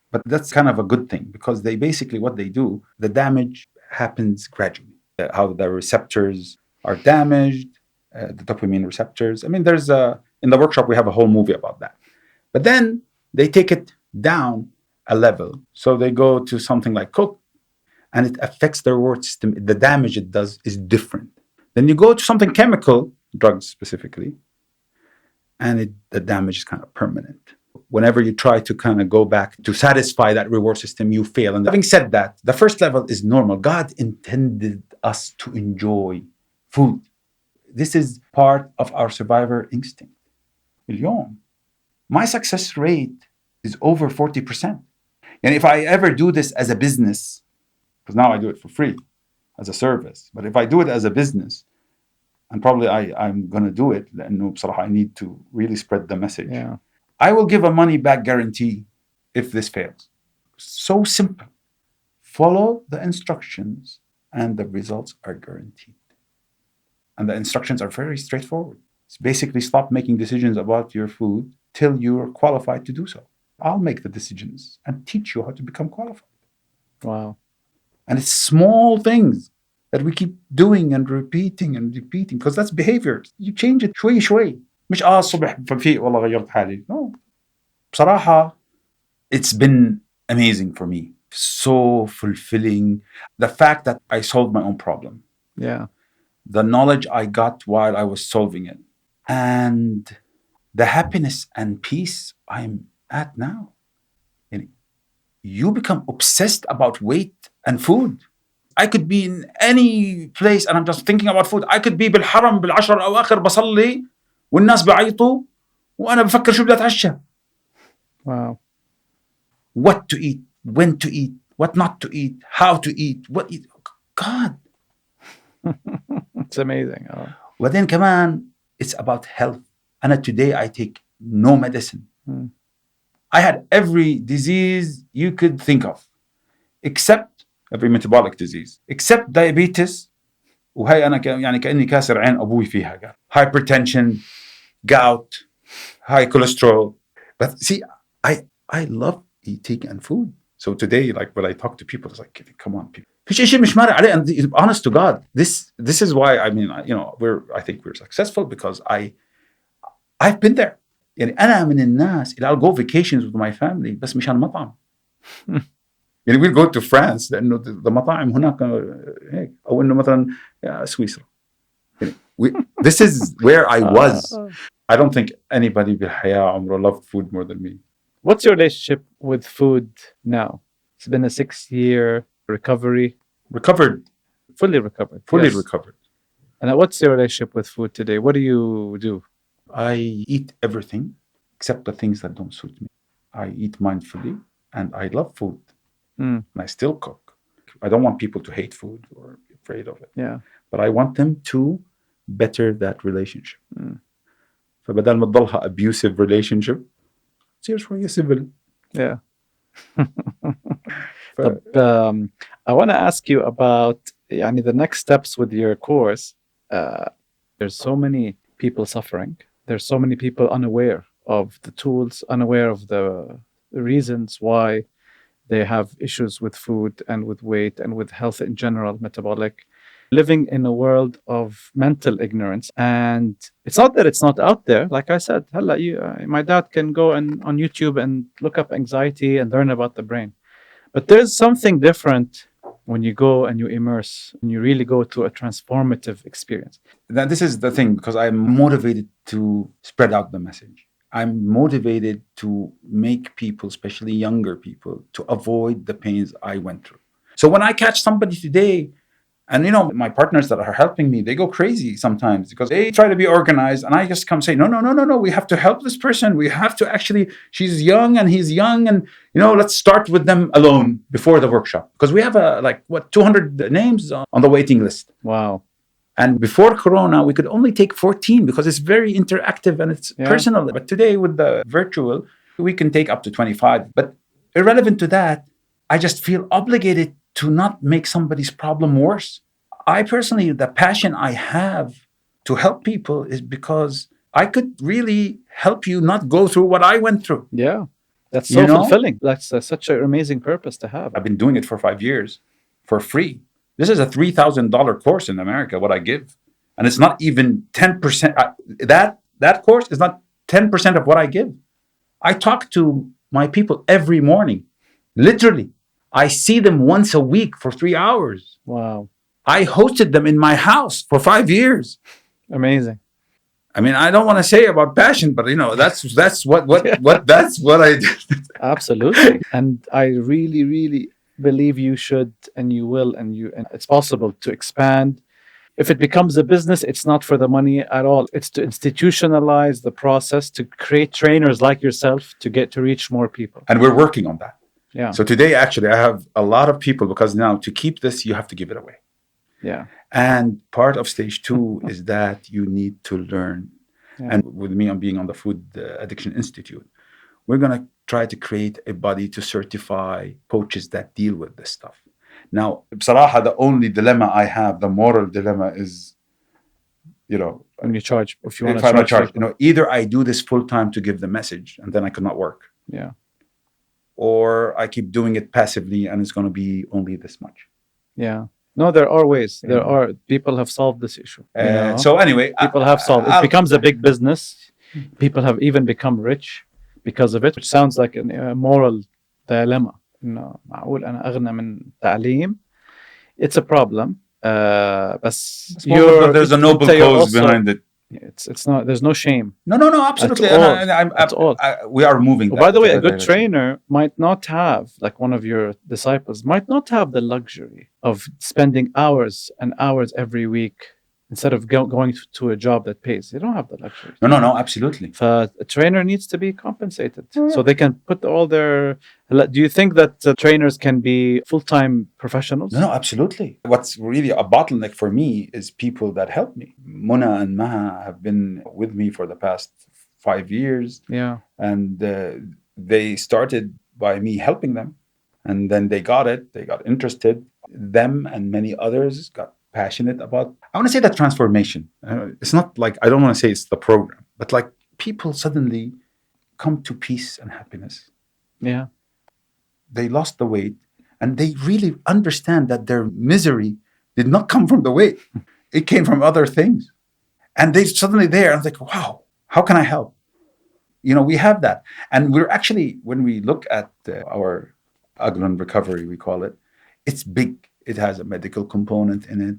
But that's kind of a good thing, because they basically, what they do, the damage happens gradually. How the receptors are damaged, the dopamine receptors. I mean, in the workshop, we have a whole movie about that. But then they take it down a level. So they go to something like Coke, and it affects the reward system. The damage it does is different. Then you go to something chemical, drugs specifically, and the damage is kind of permanent. Whenever you try to kind of go back to satisfy that reward system, you fail. And having said that, the first level is normal. God intended us to enjoy food. This is part of our survivor instinct. My success rate is over 40%. And if I ever do this as a business, because now I do it for free as a service, but if I do it as a business, and probably I'm going to do it, I need to really spread the message. Yeah. I will give a money back guarantee if this fails. So simple. Follow the instructions and the results are guaranteed. And the instructions are very straightforward. It's basically stop making decisions about your food till you're qualified to do so. I'll make the decisions and teach you how to become qualified. Wow. And it's small things that we keep doing and repeating because that's behavior. You change it شوي شوي. مش الصبح ففيق والله غيرت حالي. No. بصراحة, it's been amazing for me. So fulfilling. The fact that I solved my own problem. Yeah. The knowledge I got while I was solving it. And the happiness and peace I'm at now. And you become obsessed about weight and food. I could be in any place and I'm just thinking about food. I could be بالحرم بالعشر الأواخر بصلي والناس بعيطوا وأنا بفكر شو بدي أتعشى. Wow. What to eat, when to eat, what not to eat, how to eat, what eat. God. It's amazing. وبعدين كمان, it's about health. And today I take no medicine. I had every disease you could think of, except every metabolic disease, except diabetes. وهي أنا يعني كأني كاسر عين أبوي فيها. Hypertension, gout, high cholesterol. But see, I love eating and food. So today, like when I talk to people, it's like, come on, people. And honest to God, this is why, I mean, you know, I think we're successful because I've been there. يعني أنا من الناس اللي I'll go vacations with my family بس مشان مطعم. يعني we'll go to France لأنه the مطاعم هناك هيك أو إنه مثلا سويسرا. This is where I was. I don't think anybody بالحياة عمره loved food more than me. What's your relationship with food now? It's been a 6-year recovery. Recovered. Fully recovered. Fully yes. recovered. And what's your relationship with food today? What do you do? I eat everything except the things that don't suit me. I eat mindfully and I love food. And I still cook. I don't want people to hate food or be afraid of it. Yeah. But I want them to better that relationship. فبدل ما تضلها abusive relationship, تصير شوية civil. Yeah. I want to ask you about the next steps with your course. There's so many people suffering. There's so many people unaware of the tools, unaware of the reasons why They have issues with food and with weight and with health in general, metabolic. Living in a world of mental ignorance. And it's not that it's not out there. Like I said, my dad can go on YouTube and look up anxiety and learn about the brain. But there's something different when you go and you immerse and you really go to a transformative experience. Now, this is the thing, because I'm motivated to spread out the message. I'm motivated to make people, especially younger people, to avoid the pains I went through. So when I catch somebody today, and my partners that are helping me, they go crazy sometimes because they try to be organized, and I just come say, no, we have to help this person. We have to actually, she's young and he's young, and let's start with them alone before the workshop, because we have 200 names on the waiting list. Wow. And before Corona, we could only take 14 because it's very interactive and it's personal. But today with the virtual, we can take up to 25. But irrelevant to that, I just feel obligated to not make somebody's problem worse. I personally, the passion I have to help people is because I could really help you not go through what I went through. Yeah, that's so fulfilling. That's such an amazing purpose to have. I've been doing it for 5 years for free. This is a $3,000 course in America, what I give. And it's not even 10%. That course is not 10% of what I give. I talk to my people every morning, literally. I see them once a week for 3 hours. Wow. I hosted them in my house for 5 years. Amazing. I mean, I don't want to say about passion, but that's what I did. Absolutely. And I really, really believe you should, and you will, and it's possible to expand. If it becomes a business, it's not for the money at all. It's to institutionalize the process, to create trainers like yourself to reach more people. And we're working on that. Yeah. So today, actually, I have a lot of people, because now to keep this, you have to give it away. Yeah. And part of stage 2 is that you need to learn. Yeah. And with me, I'm being on the Food Addiction Institute. We're going to try to create a body to certify coaches that deal with this stuff. Now, bsaraha, the only dilemma I have, the moral dilemma is, when you charge, if you want to charge, either I do this full time to give the message and then I could not work. Yeah. Or I keep doing it passively and it's going to be only this much. Yeah. No, there are ways. There are. People have solved this issue. So anyway, people have solved. It becomes a big business. People have even become rich because of it, which sounds like a moral dilemma. معقول أنا أغنى من تعليم? It's a problem. بس there's a noble cause behind it. It's not. There's no shame. No, absolutely. At all. We are moving. By the way, a good trainer might not have, like one of your disciples, might not have the luxury of spending hours and hours every week instead of going to a job that pays. They don't have the luxury. No, absolutely. A trainer needs to be compensated so they can put all their. Do you think that trainers can be full-time professionals? No, absolutely. What's really a bottleneck for me is people that help me. Muna and Maha have been with me for the past 5 years. Yeah. And they started by me helping them. And then they got it. They got interested. Them and many others got passionate about, I want to say that transformation. It's not like, I don't want to say it's the program, but like people suddenly come to peace and happiness. Yeah. They lost the weight and they really understand that their misery did not come from the weight. It came from other things. And they suddenly there, and like, wow, how can I help? We have that. And we're actually, when we look at our Ajluni recovery, we call it, it's big. It has a medical component in it.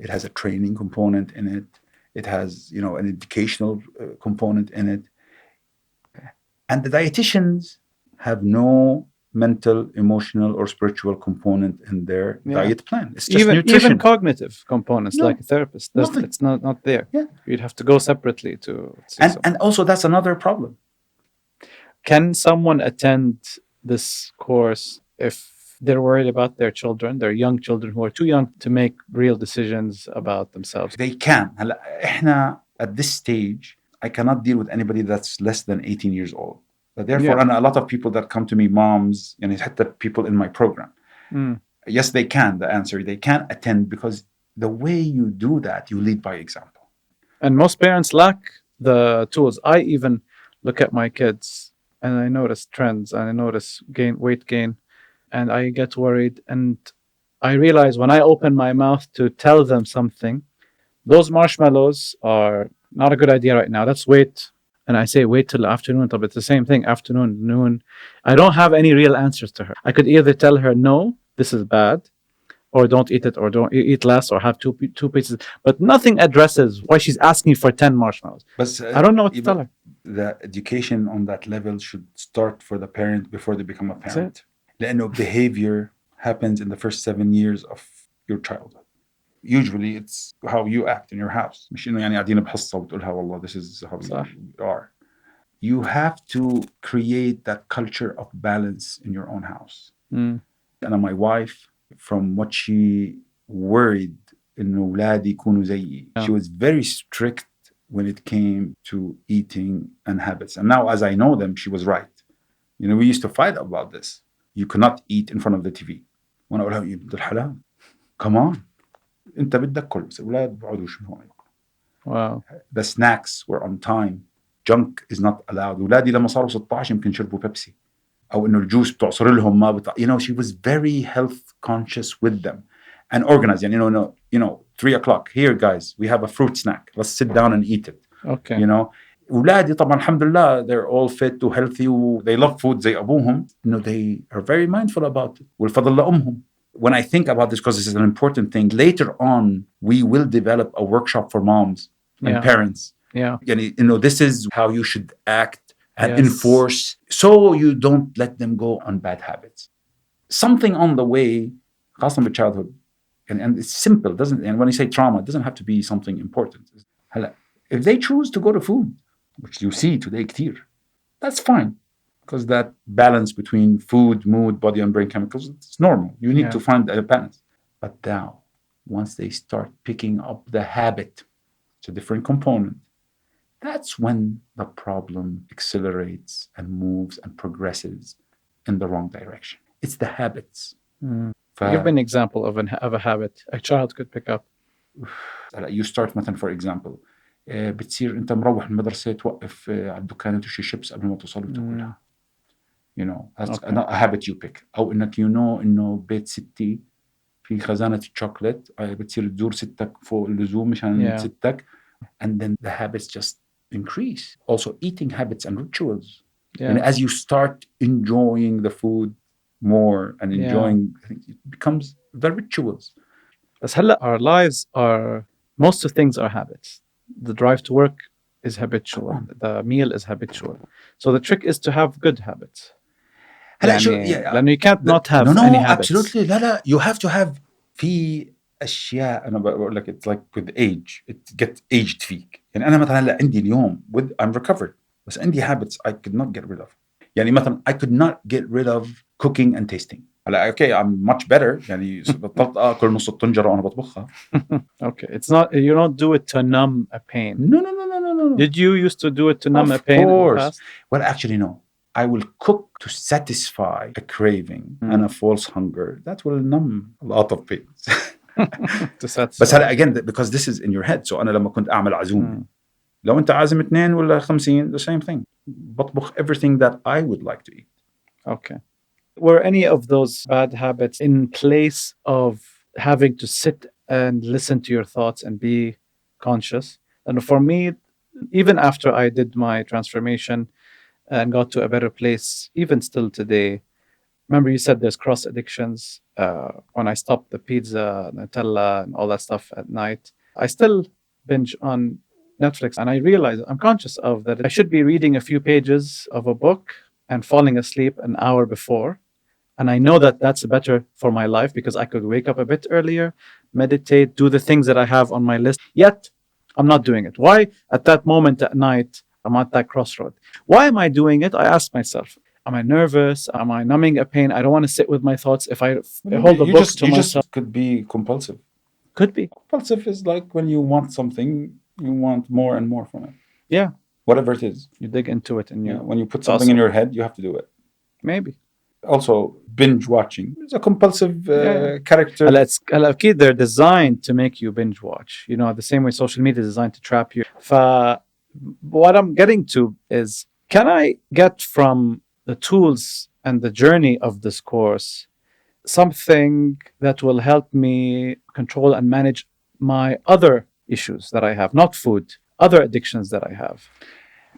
It has a training component in it. It has, an educational component in it. And the dietitians have no mental, emotional, or spiritual component in their diet plan. It's just nutrition. Even cognitive components, like a therapist. It's not there. Yeah. You'd have to go separately to see and also that's another problem. Can someone attend this course if they're worried about their children, their young children who are too young to make real decisions about themselves? They can. At this stage, I cannot deal with anybody that's less than 18 years old. But therefore, and a lot of people that come to me, moms, and the people in my program. Yes, they can. The answer, they can attend, because the way you do that, you lead by example. And most parents lack the tools. I even look at my kids and I notice trends and I notice weight gain. and I get worried. And I realize when I open my mouth to tell them something, those marshmallows are not a good idea right now. Let's wait. And I say, wait till the afternoon. But it's the same thing, afternoon, noon. I don't have any real answers to her. I could either tell her, no, this is bad, or don't eat it, or don't eat less, or have two pieces. But nothing addresses why she's asking for 10 marshmallows. But I don't know what to tell her. The education on that level should start for the parent before they become a That's parent. it. لأنه behavior happens in the first 7 years of your childhood. Usually it's how you act in your house. مش إنه يعني قاعدين بحصة وتقولها والله this is how صح. you are. You have to create that culture of balance in your own house. And my wife, from what she worried إنه أولادي يكونوا زيي, she was very strict when it came to eating and habits. And now as I know them, she was right. You know, we used to fight about this. You cannot eat in front of the TV. وأنا أقولها يا بنت الحلال, come on. أنت بدك كل بس الأولاد بيقعدوا يشوفوا. Wow. The snacks were on time. Junk is not allowed. أولادي لما صاروا 16 يمكن شربوا بيبسي. أو إنه الجوس بتعصر لهم ما You know, she was very health conscious with them and organized. And you know, 3 o'clock. Here, guys, we have a fruit snack. Let's sit down and eat it. Okay. You know, أولادي طبعا الحمد لله they're all fit and healthy. They love food زي أبوهم. You know, they are very mindful about it. والفضل لأمهم. When I think about this, because this is an important thing, later on we will develop a workshop for moms and parents. Yeah. You know, this is how you should act and enforce, so you don't let them go on bad habits. Something on the way, خاصة with childhood, and it's simple, doesn't. And when I say trauma, it doesn't have to be something important. If they choose to go to food, which you see today كتير, that's fine, because that balance between food, mood, body, and brain chemicals, it's normal. You need to find a balance. But now, once they start picking up the habit, it's a different component. That's when the problem accelerates and moves and progresses in the wrong direction. It's the habits. Give me an example of a habit a child could pick up. You start مثلا, for example, بتصير أنت مروح المدرسة توقف على الدكان تشتري شيبس قبل ما توصل وتاكلها. You know, that's a habit you pick. أو إنك إنه بيت ستي في خزانة الشوكولات, بتصير تزور ستك فوق اللزوم مشان ستك. And then the habits just increase. Also eating habits and rituals. And as you start enjoying the food more and enjoying, it becomes the rituals. بس هلا our lives are, most of things are habits. The drive to work is habitual. The meal is habitual. So the trick is to have good habits. لأنه you can't not have any habits. Absolutely. لا you have to have. في أشياء أنا بقول لك it's like with age it gets aged فيك. يعني أنا مثلا هلا عندي اليوم I'm recovered, بس عندي habits I could not get rid of. يعني مثلا I could not get rid of cooking and tasting. هلا okay I'm much better. يعني بطلت أكل نص الطنجرة وأنا بطبخها. Okay, it's not, you don't do it to numb a pain. No. Did you used to do it to numb a pain? Of course. Well, actually, no. I will cook to satisfy a craving and a false hunger. That will numb a lot of pains. To satisfy. بس هلا again, because this is in your head. So أنا لما كنت أعمل عزومة, لو أنت عازم 2 ولا 50, the same thing. بطبخ everything that I would like to eat. Okay. Were any of those bad habits in place of having to sit and listen to your thoughts and be conscious? And for me, even after I did my transformation and got to a better place, even still today, remember you said there's cross addictions. When I stopped the pizza, Nutella, and all that stuff at night, I still binge on Netflix, and I realize I'm conscious of that. I should be reading a few pages of a book and falling asleep an hour before. And I know that that's better for my life because I could wake up a bit earlier, meditate, do the things that I have on my list. Yet, I'm not doing it. Why? At that moment at night, I'm at that crossroad. Why am I doing it? I ask myself, am I nervous? Am I numbing a pain? I don't want to sit with my thoughts. If I hold a book to myself. Just could be compulsive. Could be. Compulsive is like when you want something, you want more and more from it. Yeah. Whatever it is. You dig into it. And when you put something in your head, you have to do it. Maybe. Also, binge watching is a compulsive character. They're designed to make you binge watch. You know, the same way social media is designed to trap you. What I'm getting to is, can I get from the tools and the journey of this course something that will help me control and manage my other issues that I have, not food, other addictions that I have.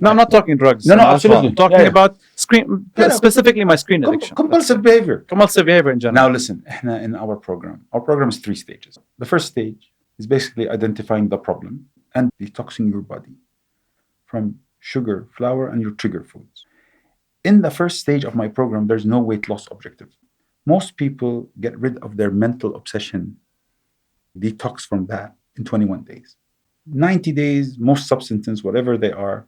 No, I'm not talking drugs No, and no, alcohol. absolutely. I'm talking Yeah, yeah. about screen, Yeah, no, specifically my screen addiction. compulsive behavior. Compulsive behavior in general. Now, listen, in our program is 3 stages. The first stage is basically identifying the problem and detoxing your body from sugar, flour, and your trigger foods. In the first stage of my program, there's no weight loss objective. Most people get rid of their mental obsession, detox from that in 21 days. 90 days, most substances, whatever they are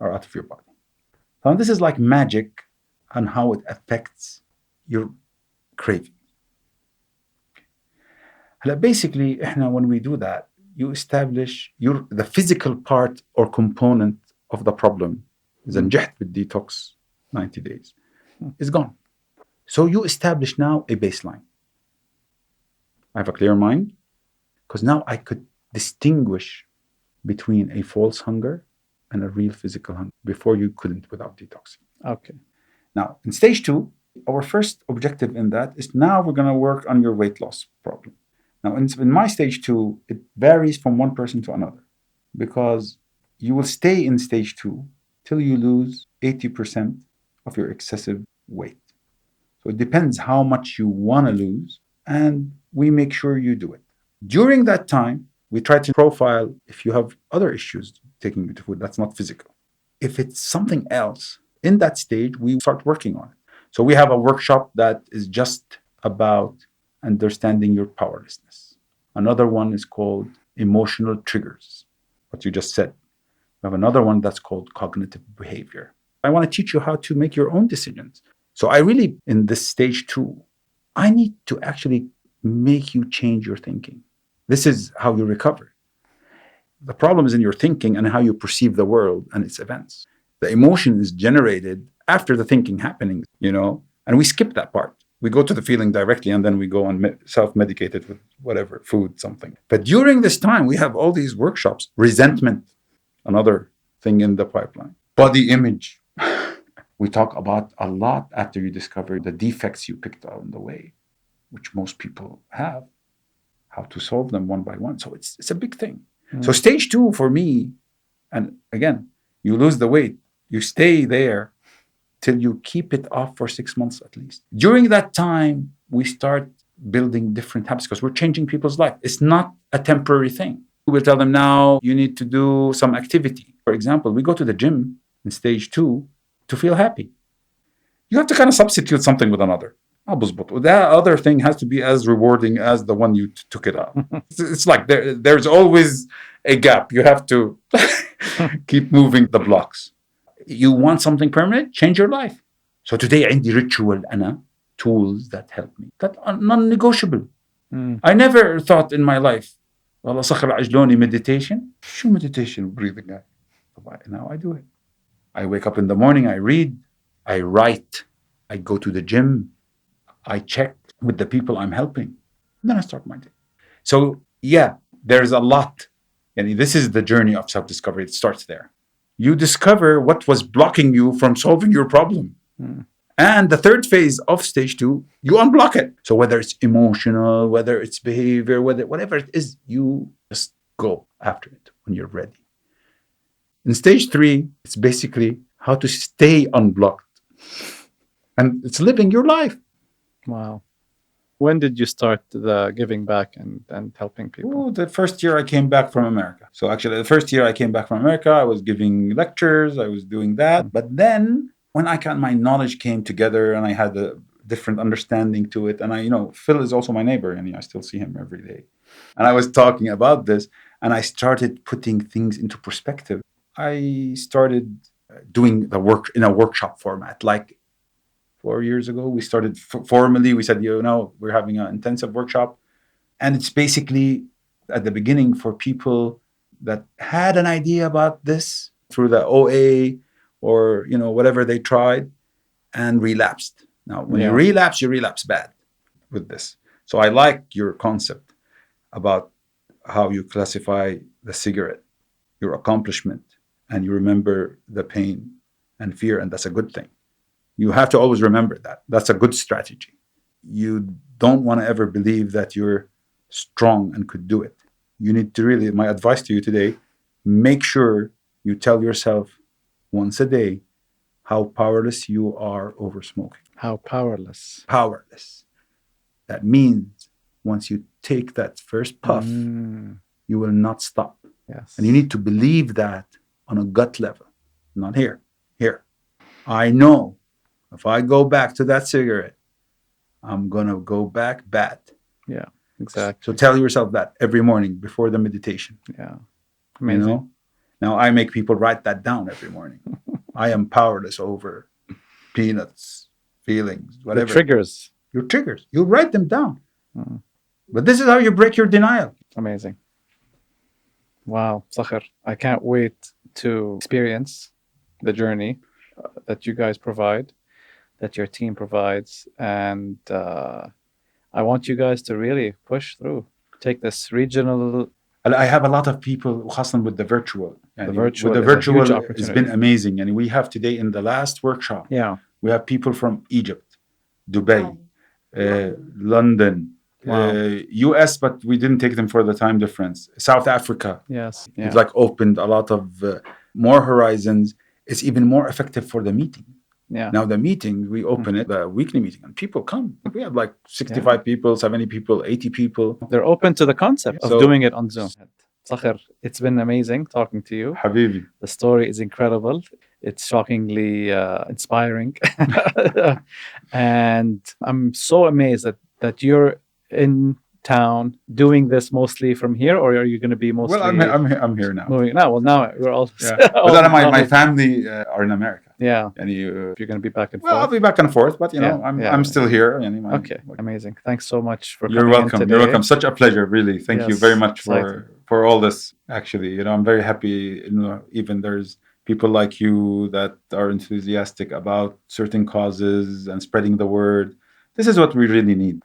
out of your body. Now, this is like magic on how it affects your craving. Basically, when we do that, you establish the physical part or component of the problem is نجحت بالديتوكس 90 days is gone. So you establish now a baseline. I have a clear mind because now I could distinguish between a false hunger and a real physical hunger. Before you couldn't without detoxing. Okay. Now, in stage 2, our first objective in that is now we're going to work on your weight loss problem. Now, in my stage 2, it varies from one person to another because you will stay in stage 2 till you lose 80% of your excessive weight. So it depends how much you want to lose, and we make sure you do it. During that time, we try to profile if you have other issues taking you to food that's not physical. If it's something else, in that stage, we start working on it. So we have a workshop that is just about understanding your powerlessness. Another one is called emotional triggers, what you just said. We have another one that's called cognitive behavior. I want to teach you how to make your own decisions. So I really, in this stage 2, I need to actually make you change your thinking. This is how you recover. The problem is in your thinking and how you perceive the world and its events. The emotion is generated after the thinking happening, and we skip that part. We go to the feeling directly and then we go and self-medicate it with whatever, food, something. But during this time, we have all these workshops. Resentment, another thing in the pipeline. Body image. We talk about a lot after you discover the defects you picked on the way, which most people have, how to solve them one by one. So it's a big thing. So stage 2 for me, and again, you lose the weight, you stay there till you keep it off for 6 months at least. During that time, we start building different habits because we're changing people's life. It's not a temporary thing. We'll tell them now you need to do some activity. For example, we go to the gym in stage 2 to feel happy. You have to kind of substitute something with another. That other thing has to be as rewarding as the one you took it out. It's like there's always a gap. You have to keep moving the blocks. You want something permanent? Change your life. So today, عندي ritual tools that help me, that are non-negotiable. I never thought in my life, والله Sachir Ajlouni meditation. شو meditation? Breathing. Now I do it. I wake up in the morning, I read, I write, I go to the gym, I check with the people I'm helping. And then I start my day. So yeah, there's a lot. And this is the journey of self-discovery. It starts there. You discover what was blocking you from solving your problem. And the third phase of stage 2, you unblock it. So whether it's emotional, whether it's behavior, whatever it is, you just go after it when you're ready. In stage 3, it's basically how to stay unblocked. And it's living your life. Wow. When did you start the giving back and helping people? The first year I came back from America. So actually, the first year I came back from America, I was giving lectures, I was doing that. But then when my knowledge came together and I had a different understanding to it, and Phil is also my neighbor, and I still see him every day. And I was talking about this, and I started putting things into perspective. I started doing the work in a workshop format. Like 4 years ago, we started formally, we said, we're having an intensive workshop. And it's basically at the beginning for people that had an idea about this through the OA or, whatever they tried and relapsed. Now, when you relapse bad with this. So I like your concept about how you classify the cigarette, your accomplishment, and you remember the pain and fear, and that's a good thing. You have to always remember that. That's a good strategy. You don't want to ever believe that you're strong and could do it. You need to really, my advice to you today, make sure you tell yourself once a day how powerless you are over smoking. How powerless. Powerless. That means once you take that first puff, you will not stop. Yes. And you need to believe that on a gut level, not here. Here. I know if I go back to that cigarette, I'm going to go back bad. Yeah, exactly. So tell yourself that every morning before the meditation. Yeah. Amazing. You know? Now I make people write that down every morning. I am powerless over peanuts, feelings, whatever. The triggers. Your triggers. You write them down. But this is how you break your denial. Amazing. Wow, Sakher, I can't wait to experience the journey that you guys provide, that your team provides, and I want you guys to really push through. Take this regional. I have a lot of people with the virtual. With the virtual, it's been amazing. And we have today in the last workshop, we have people from Egypt, Dubai, London, US, but we didn't take them for the time difference. South Africa. Yes. Yeah. It's like opened a lot of more horizons. It's even more effective for the meeting. Yeah. Now the meeting, we open it, the weekly meeting, and people come. We have like 65 people, 70 people, 80 people. They're open to the concept of doing it on Zoom. Sakher, it's been amazing talking to you. Habibi. The story is incredible. It's shockingly inspiring. And I'm so amazed that you're in town doing this mostly from here, or are you going to be mostly? Well, I'm here now. Moving now. Well, now we're all. Yeah. But then my family are in America. Yeah. And if you're going to be back and forth. Well, I'll be back and forth, but I'm still here. Okay, amazing. Thanks so much for coming. You're welcome. You're welcome. Such a pleasure, really. Thank you very much for all this. Actually, I'm very happy. Even there's people like you that are enthusiastic about certain causes and spreading the word. This is what we really need.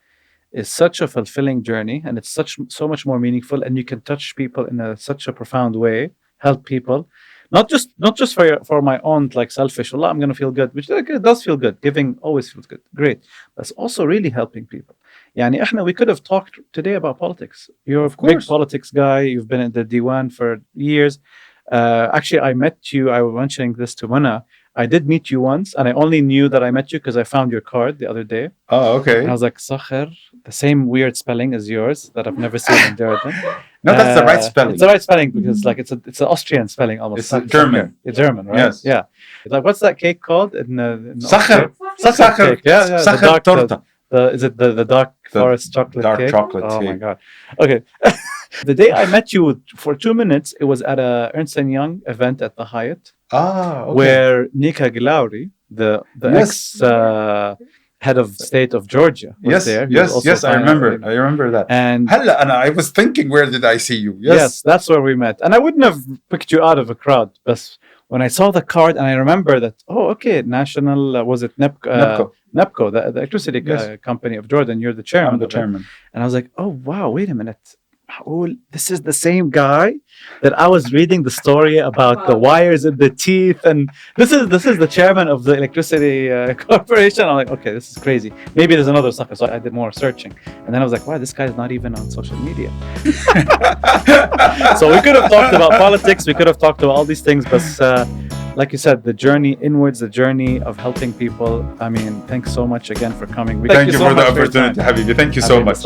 It's such a fulfilling journey, and it's so much more meaningful, and you can touch people in such a profound way, help people, not just for my own like selfish, Allah, I'm going to feel good, which it does feel good. Giving always feels good, great, but it's also really helping people. We could have talked today about politics. You're a big politics guy. You've been in the Diwan for years. Actually, I met you. I was mentioning this to Mana. I did meet you once, and I only knew that I met you because I found your card the other day. Oh, okay. And I was like, Sakher, the same weird spelling as yours that I've never seen in Jordan. No, that's the right spelling. It's the right spelling because it's an Austrian spelling almost. It's German. It's German, right? Yes. Yeah. It's like, what's that cake called? Sakher. Sakher cake. Yeah. Sakher torta. Is it the dark forest chocolate dark cake? Chocolate oh cake. My God. Okay. The day I met you for 2 minutes, it was at a Ernst & Young event at the Hyatt. Okay. Where Nika Gilauri, the ex head of state of Georgia, was there. Yes, I remember that. And I was thinking, where did I see you? Yes, that's where we met. And I wouldn't have picked you out of a crowd, but when I saw the card and I remember that, national, was it NEPCO, the electricity company of Jordan, you're the chairman. I'm the chairman. And I was like, oh, wow, wait a minute. This is the same guy that I was reading the story about the wires in the teeth, and this is the chairman of the electricity corporation. I'm like, okay, this is crazy. Maybe there's another Sakher. So I did more searching, and then I was like, wow, this guy's not even on social media. So we could have talked about politics, we could have talked about all these things, but like you said, the journey inwards, the journey of helping people. I mean, thanks so much again for coming. Thank you for the opportunity, Habibi. Thank you so much.